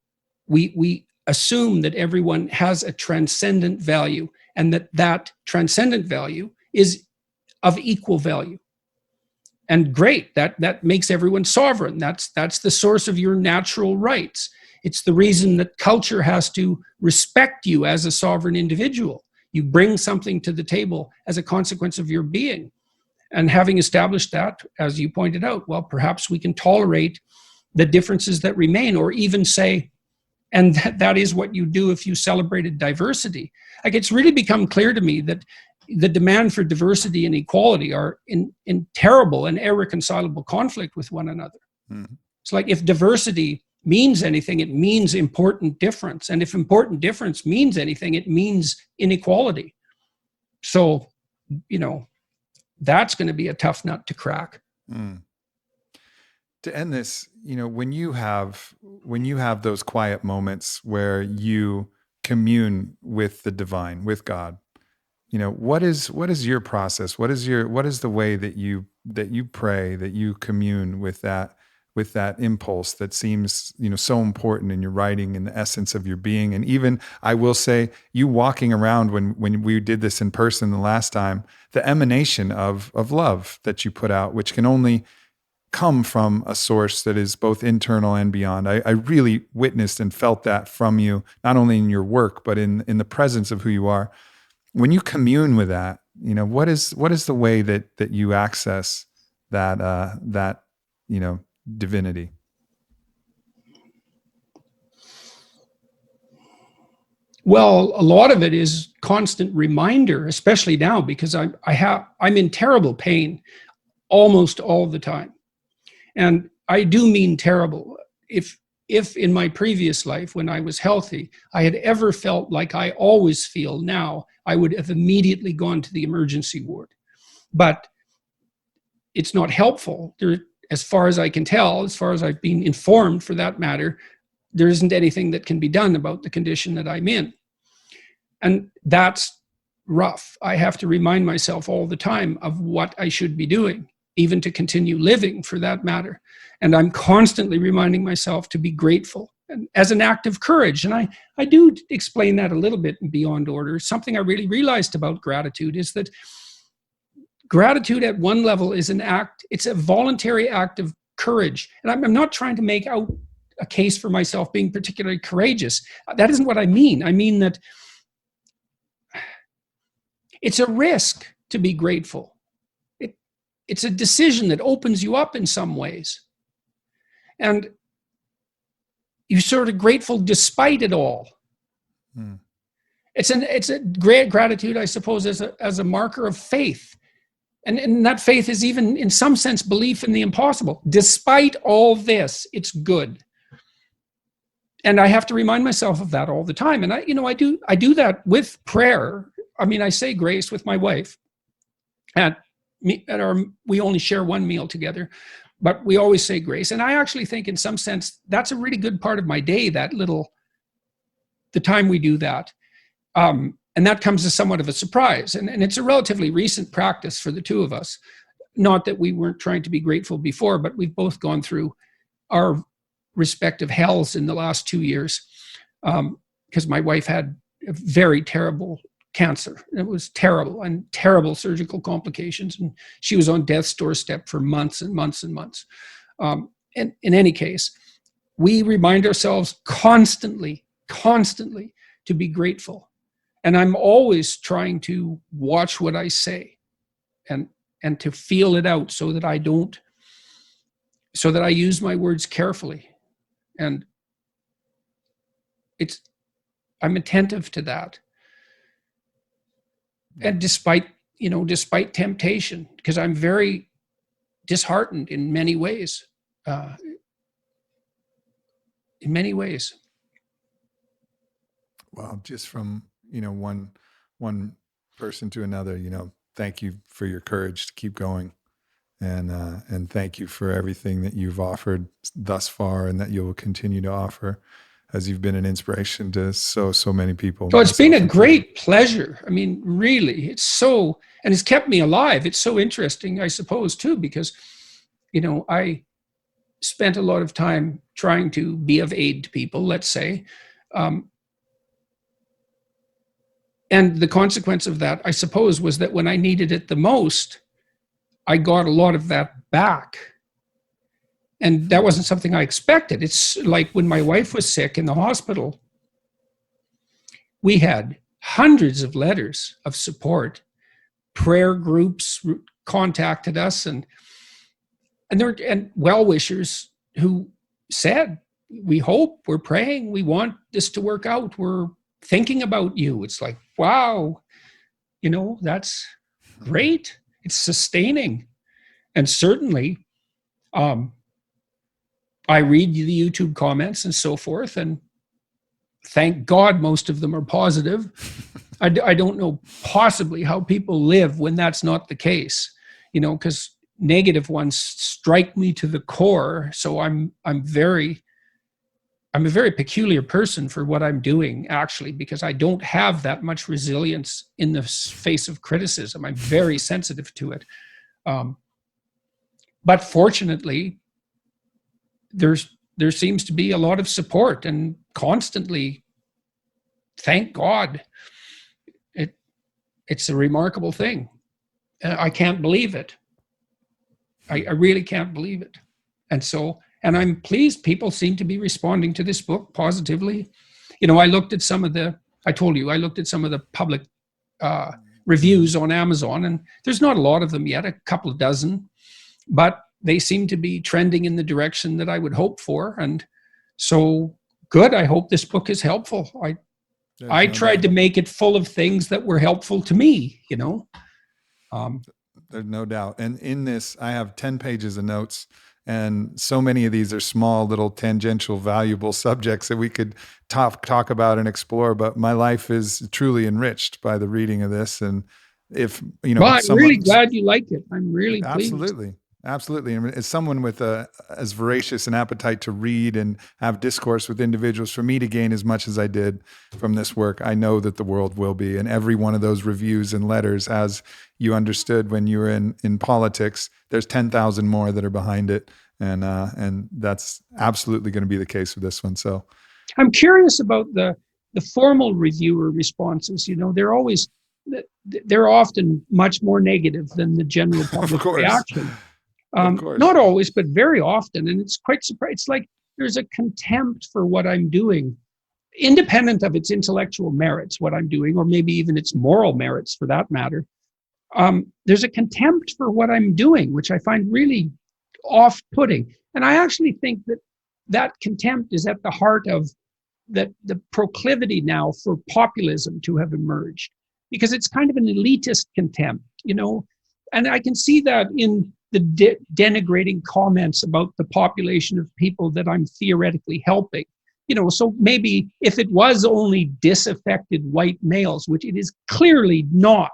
Speaker 2: we assume that everyone has a transcendent value, and that transcendent value is of equal value. And great, that makes everyone sovereign. That's the source of your natural rights. It's the reason that culture has to respect you as a sovereign individual. You bring something to the table as a consequence of your being. And having established that, as you pointed out, well, perhaps we can tolerate the differences that remain, or even say, and that is what you do if you celebrated diversity. Like, it's really become clear to me that the demand for diversity and equality are in terrible and irreconcilable conflict with one another. Mm-hmm. It's like, if diversity means anything, it means important difference. And if important difference means anything, it means inequality. So, that's going to be a tough nut to crack. Mm.
Speaker 1: To end this, when you have those quiet moments where you commune with the divine, with God, what is your process? What is the way that you pray, that you commune with that impulse that seems, so important in your writing, in the essence of your being? And even, I will say, you walking around when we did this in person the last time, the emanation of love that you put out, which can only come from a source that is both internal and beyond. I really witnessed and felt that from you, not only in your work, but in the presence of who you are. When you commune with that, what is the way that you access that divinity?
Speaker 2: Well, a lot of it is constant reminder, especially now, because I'm in terrible pain almost all the time. And I do mean terrible. If in my previous life, when I was healthy, I had ever felt like I always feel now, I would have immediately gone to the emergency ward. But it's not helpful. As far as I can tell, as far as I've been informed for that matter, there isn't anything that can be done about the condition that I'm in. And that's rough. I have to remind myself all the time of what I should be doing, even to continue living for that matter. And I'm constantly reminding myself to be grateful, and as an act of courage. And I do explain that a little bit in Beyond Order. Something I really realized about gratitude is that gratitude at one level is it's a voluntary act of courage. And I'm not trying to make out a case for myself being particularly courageous. That isn't what I mean. I mean that it's a risk to be grateful. It's a decision that opens you up in some ways. And you're sort of grateful despite it all. Hmm. It's a great gratitude, I suppose, as a marker of faith. And that faith is even, in some sense, belief in the impossible. Despite all this, it's good. And I have to remind myself of that all the time. And I do that with prayer. I mean, I say grace with my wife. We only share one meal together, but we always say grace. And I actually think, in some sense, that's a really good part of my day, the time we do that. And that comes as somewhat of a surprise. And it's a relatively recent practice for the two of us. Not that we weren't trying to be grateful before, but we've both gone through our respective hells in the last 2 years, because my wife had a very terrible cancer. It was terrible, and terrible surgical complications. And she was on death's doorstep for months and months and months. And in any case, we remind ourselves constantly to be grateful. And I'm always trying to watch what I say and to feel it out so that I use my words carefully. And I'm attentive to that. And despite temptation, because I'm very disheartened in many ways.
Speaker 1: Well, just from, one person to another, thank you for your courage to keep going. And thank you for everything that you've offered thus far, and that you will continue to offer, as you've been an inspiration to so many people.
Speaker 2: So it's been a great pleasure. I mean, really, and it's kept me alive. It's so interesting, I suppose, too, because, spent a lot of time trying to be of aid to people, let's say. And the consequence of that, I suppose, was that when I needed it the most, I got a lot of that back. And that wasn't something I expected. It's like when my wife was sick in the hospital, we had hundreds of letters of support. Prayer groups contacted us, and well-wishers who said, we hope, we're praying, we want this to work out, we're thinking about you. It's like, wow, that's great. It's sustaining. And certainly, I read the YouTube comments and so forth, and thank God most of them are positive. I don't know possibly how people live when that's not the case, because negative ones strike me to the core. So I'm a very peculiar person for what I'm doing, actually, because I don't have that much resilience in the face of criticism. I'm very sensitive to it. But fortunately, there seems to be a lot of support, and constantly, thank God. It's a remarkable thing. I can't believe it. I really can't believe it. And I'm pleased people seem to be responding to this book positively. I looked at some of the public reviews on Amazon, and there's not a lot of them yet, a couple of dozen, but they seem to be trending in the direction that I would hope for. And so good. I hope this book is helpful. I tried to make it full of things that were helpful to me,
Speaker 1: There's no doubt. And in this, I have 10 pages of notes, and so many of these are small, little tangential, valuable subjects that we could talk about and explore. But my life is truly enriched by the reading of this. And if,
Speaker 2: well, I'm really glad you like it. I'm really
Speaker 1: absolutely
Speaker 2: pleased.
Speaker 1: Absolutely. I mean, as someone with as voracious an appetite to read and have discourse with individuals, for me to gain as much as I did from this work, I know that the world will be. And every one of those reviews and letters, as you understood when you were in politics, there's 10,000 more that are behind it. And that's absolutely going to be the case with this one. So
Speaker 2: I'm curious about the formal reviewer responses. They're often much more negative than the general public reaction. Not always, but very often. And it's quite surprising. It's like there's a contempt for what I'm doing, independent of its intellectual merits, what I'm doing, or maybe even its moral merits for that matter. There's a contempt for what I'm doing, which I find really off-putting. And I actually think that contempt is at the heart of the proclivity now for populism to have emerged, because it's kind of an elitist contempt, and I can see that in the denigrating comments about the population of people that I'm theoretically helping. So maybe if it was only disaffected white males, which it is clearly not,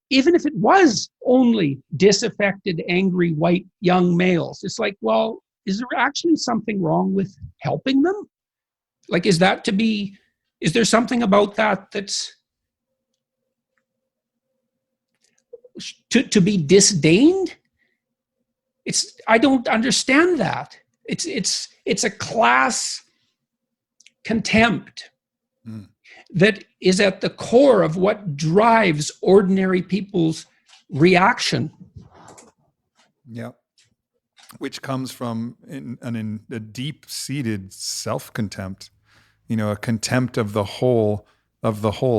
Speaker 2: even if it was only disaffected, angry, white, young males, it's like, well, is there actually something wrong with helping them? Like, is there something about that that's to be disdained? I don't understand that. It's a class contempt that is at the core of what drives ordinary people's reaction.
Speaker 1: Yeah. Which comes from a deep-seated self-contempt, a contempt of the whole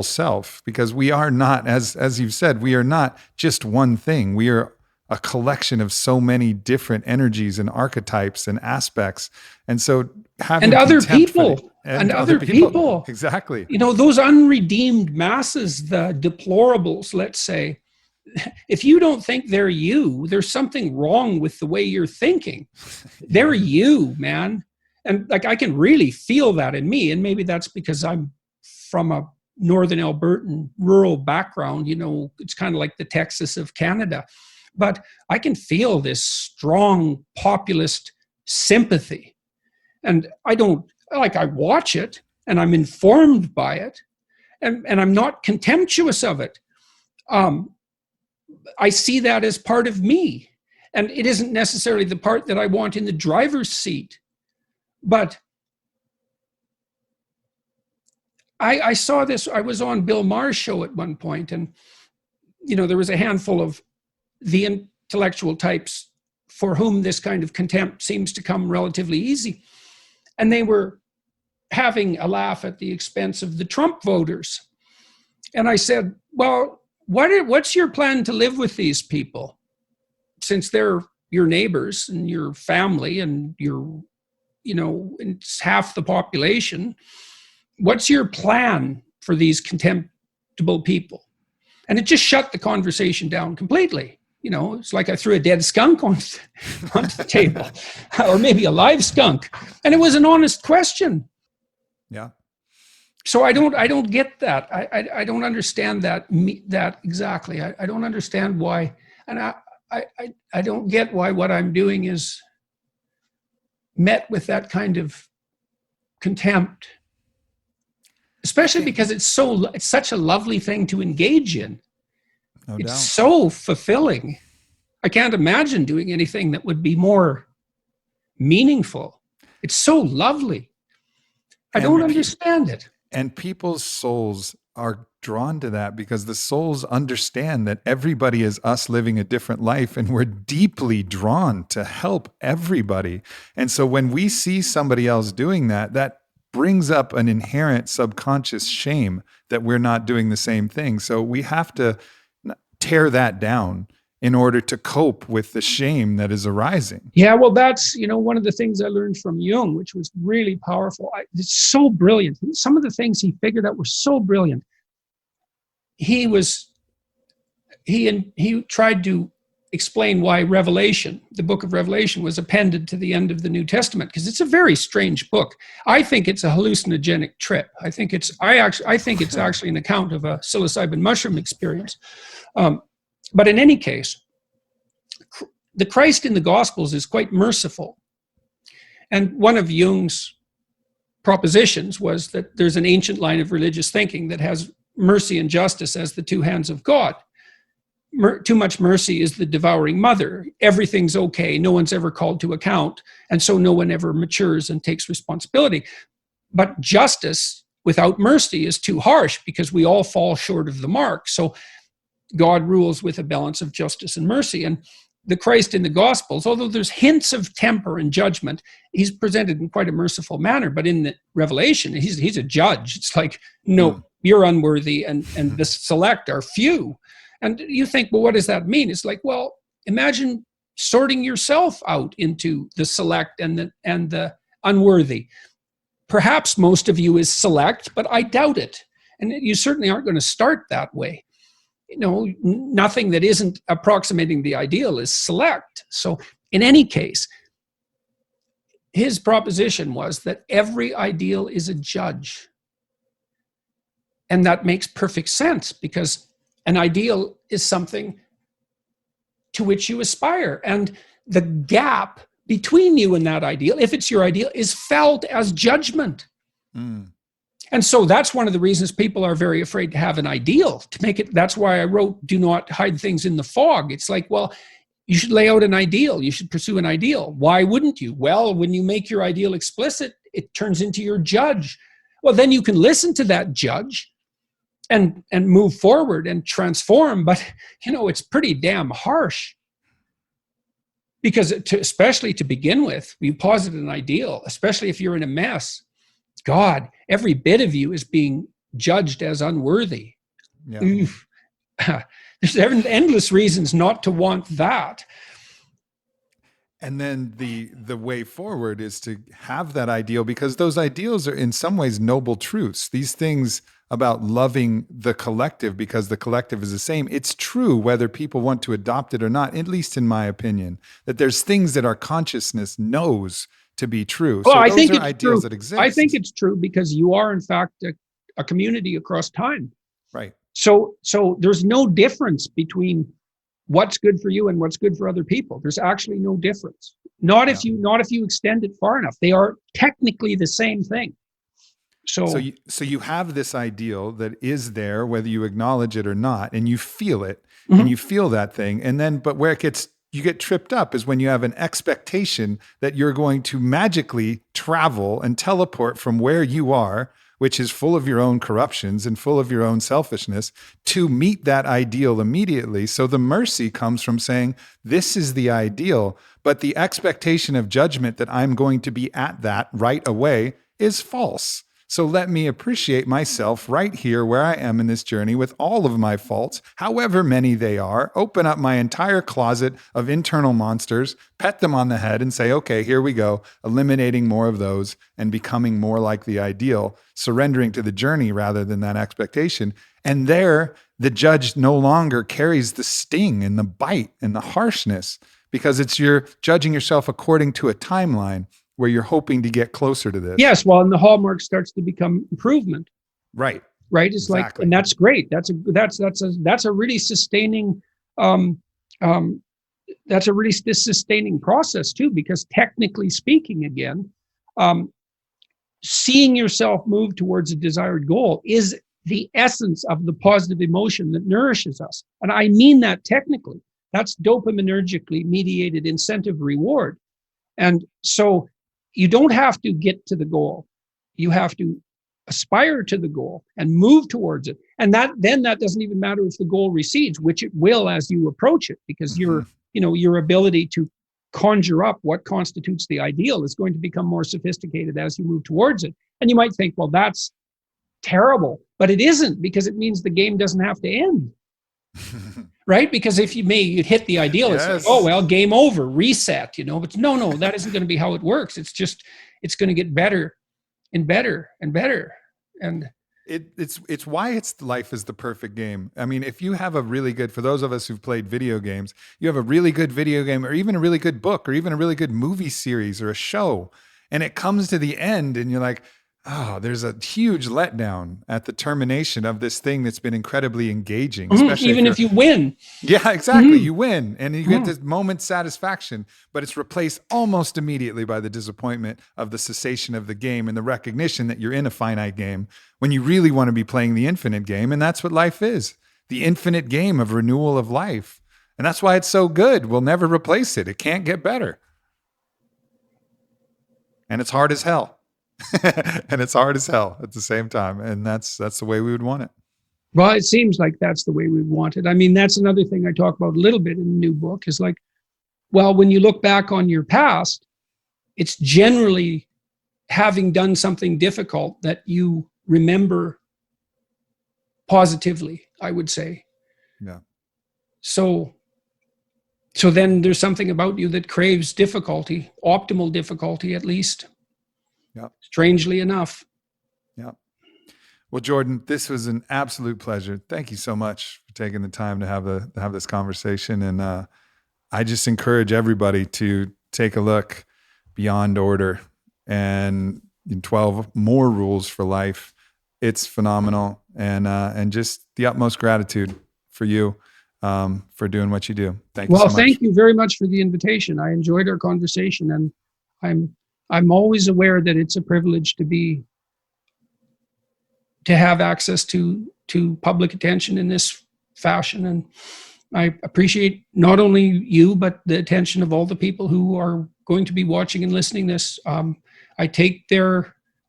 Speaker 1: self, because we are not, as you've said, we are not just one thing. We are a collection of so many different energies and archetypes and aspects. And so having
Speaker 2: other people.
Speaker 1: Exactly.
Speaker 2: Those unredeemed masses, the deplorables, let's say, if you don't think they're you, there's something wrong with the way you're thinking. They're you, man. And like, I can really feel that in me. And maybe that's because I'm from a Northern Albertan rural background, it's kind of like the Texas of Canada. But I can feel this strong populist sympathy. And I watch it and I'm informed by it, and I'm not contemptuous of it. I see that as part of me. And it isn't necessarily the part that I want in the driver's seat. But I saw this, I was on Bill Maher's show at one point, and there was a handful of the intellectual types for whom this kind of contempt seems to come relatively easy. And they were having a laugh at the expense of the Trump voters. And I said, well, what's your plan to live with these people? Since they're your neighbors and your family and it's half the population, what's your plan for these contemptible people? And it just shut the conversation down completely. It's like I threw a dead skunk onto the table, or maybe a live skunk. And it was an honest question.
Speaker 1: Yeah.
Speaker 2: So I don't get that. I don't understand that exactly. I don't understand why. And I don't get why what I'm doing is met with that kind of contempt, especially because it's such a lovely thing to engage in.
Speaker 1: No
Speaker 2: it's
Speaker 1: doubt.
Speaker 2: So fulfilling. I can't imagine doing anything that would be more meaningful. It's so lovely. I don't understand it.
Speaker 1: And people's souls are drawn to that because the souls understand that everybody is us living a different life, and we're deeply drawn to help everybody. And so when we see somebody else doing that, that brings up an inherent subconscious shame that we're not doing the same thing. So we have to tear that down in order to cope with the shame that is arising.
Speaker 2: Yeah, well, that's, one of the things I learned from Jung, which was really powerful. It's so brilliant. Some of the things he figured out were so brilliant. He tried to explain why Revelation, the book of Revelation, was appended to the end of the New Testament, because it's a very strange book. I think it's a hallucinogenic trip. I think it's actually an account of a psilocybin mushroom experience. But in any case, the Christ in the Gospels is quite merciful. And one of Jung's propositions was that there's an ancient line of religious thinking that has mercy and justice as the two hands of God. Too much mercy is the devouring mother. Everything's okay. No one's ever called to account. And so no one ever matures and takes responsibility. But justice without mercy is too harsh because we all fall short of the mark. So God rules with a balance of justice and mercy. And the Christ in the Gospels, although there's hints of temper and judgment, he's presented in quite a merciful manner. But in the Revelation, he's a judge. It's like, no, you're unworthy, and the select are few. And you think, well, what does that mean? It's like, well, imagine sorting yourself out into the select and the unworthy. Perhaps most of you is select, but I doubt it. And you certainly aren't going to start that way. Nothing that isn't approximating the ideal is select. So in any case, his proposition was that every ideal is a judge. And that makes perfect sense, because an ideal is something to which you aspire. And the gap between you and that ideal, if it's your ideal, is felt as judgment. Mm. And so that's one of the reasons people are very afraid to have an ideal, to make it. That's why I wrote, do not hide things in the fog. It's like, well, you should lay out an ideal. You should pursue an ideal. Why wouldn't you? Well, when you make your ideal explicit, it turns into your judge. Well, then you can listen to that judge and move forward and transform. But, it's pretty damn harsh. Because especially to begin with, you posit an ideal, especially if you're in a mess. God, every bit of you is being judged as unworthy. Yeah. There's endless reasons not to want that.
Speaker 1: And then the way forward is to have that ideal, because those ideals are in some ways noble truths. These things about loving the collective because the collective is the same. It's true whether people want to adopt it or not, at least in my opinion, that there's things that our consciousness knows to be true.
Speaker 2: Well,
Speaker 1: so
Speaker 2: I
Speaker 1: those
Speaker 2: think
Speaker 1: are
Speaker 2: it's
Speaker 1: ideals
Speaker 2: true.
Speaker 1: that exist.
Speaker 2: I think it's true because you are, in fact, a community across time.
Speaker 1: Right.
Speaker 2: So there's no difference between what's good for you and what's good for other people. There's actually no difference. Not if you extend it far enough. They are technically the same thing. So
Speaker 1: you have this ideal that is there, whether you acknowledge it or not, and you feel it, and you feel that thing, and then, but where it gets you get tripped up is when you have an expectation that you're going to magically travel and teleport from where you are, which is full of your own corruptions and full of your own selfishness, to meet that ideal immediately. So the mercy comes from saying, this is the ideal, but the expectation of judgment that I'm going to be at that right away is false. So let me appreciate myself right here where I am in this journey with all of my faults, however many they are, open up my entire closet of internal monsters, pet them on the head and say, okay, here we go, eliminating more of those and becoming more like the ideal, surrendering to the journey rather than that expectation. And there, the judge no longer carries the sting and the bite and the harshness because you're judging yourself according to a timeline where you're hoping to get closer to this.
Speaker 2: Yes, well, and the hallmark starts to become improvement.
Speaker 1: Right.
Speaker 2: It's exactly. Like, and that's great. That's a really sustaining, that's a really sustaining process too, because technically speaking, again, seeing yourself move towards a desired goal is the essence of the positive emotion that nourishes us. And I mean that technically. That's dopaminergically mediated incentive reward. And so you don't have to get to the goal. You have to aspire to the goal and move towards it. And that doesn't even matter if the goal recedes, which it will as you approach it, because your ability to conjure up what constitutes the ideal is going to become more sophisticated as you move towards it. And you might think, well, that's terrible, but it isn't, because it means the game doesn't have to end. Right? Because if you'd hit the ideal, yes. It's like, oh, well, game over, reset, but no, that isn't going to be how it works. It's going to get better and better and better. And
Speaker 1: it's why life is the perfect game. I mean, if you have for those of us who've played video games, you have a really good video game or even a really good book or even a really good movie series or a show, and it comes to the end and you're like, oh, there's a huge letdown at the termination of this thing that's been incredibly engaging.
Speaker 2: Especially even if you win.
Speaker 1: Yeah, exactly. You win and you get this moment's satisfaction, but it's replaced almost immediately by the disappointment of the cessation of the game and the recognition that you're in a finite game when you really want to be playing the infinite game. And that's what life is, the infinite game of renewal of life. And that's why it's so good. We'll never replace it. It can't get better. And it's hard as hell. And it's hard as hell at the same time. And that's the way we would want it.
Speaker 2: Well, it seems like that's the way we want it. I mean, that's another thing I talk about a little bit in the new book is like, well, when you look back on your past, it's generally having done something difficult that you remember positively, I would say.
Speaker 1: Yeah. So
Speaker 2: then there's something about you that craves difficulty, optimal difficulty at least.
Speaker 1: Yeah. Strangely
Speaker 2: enough.
Speaker 1: Yeah. Well, Jordan, this was an absolute pleasure. Thank you so much for taking the time to have this conversation. And I just encourage everybody to take a look beyond order and 12 more rules for life. It's phenomenal. And just the utmost gratitude for you for doing what you do. Thank you so much.
Speaker 2: Well, thank you very much for the invitation. I enjoyed our conversation, and I'm always aware that it's a privilege to have access to public attention in this fashion. And I appreciate not only you, but the attention of all the people who are going to be watching and listening this. I take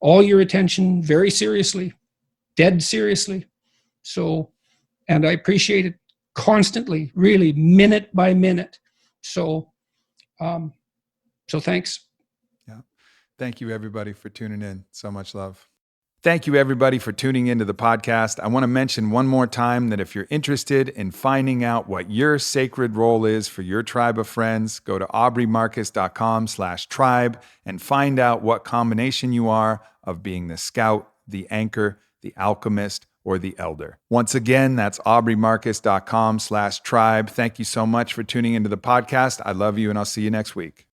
Speaker 2: all your attention very seriously, dead seriously. So, and I appreciate it constantly, really minute by minute. So thanks.
Speaker 1: Thank you, everybody, for tuning in. So much love. Thank you, everybody, for tuning into the podcast. I want to mention one more time that if you're interested in finding out what your sacred role is for your tribe of friends, go to aubreymarcus.com/tribe and find out what combination you are of being the scout, the anchor, the alchemist, or the elder. Once again, that's aubreymarcus.com/tribe. Thank you so much for tuning into the podcast. I love you, and I'll see you next week.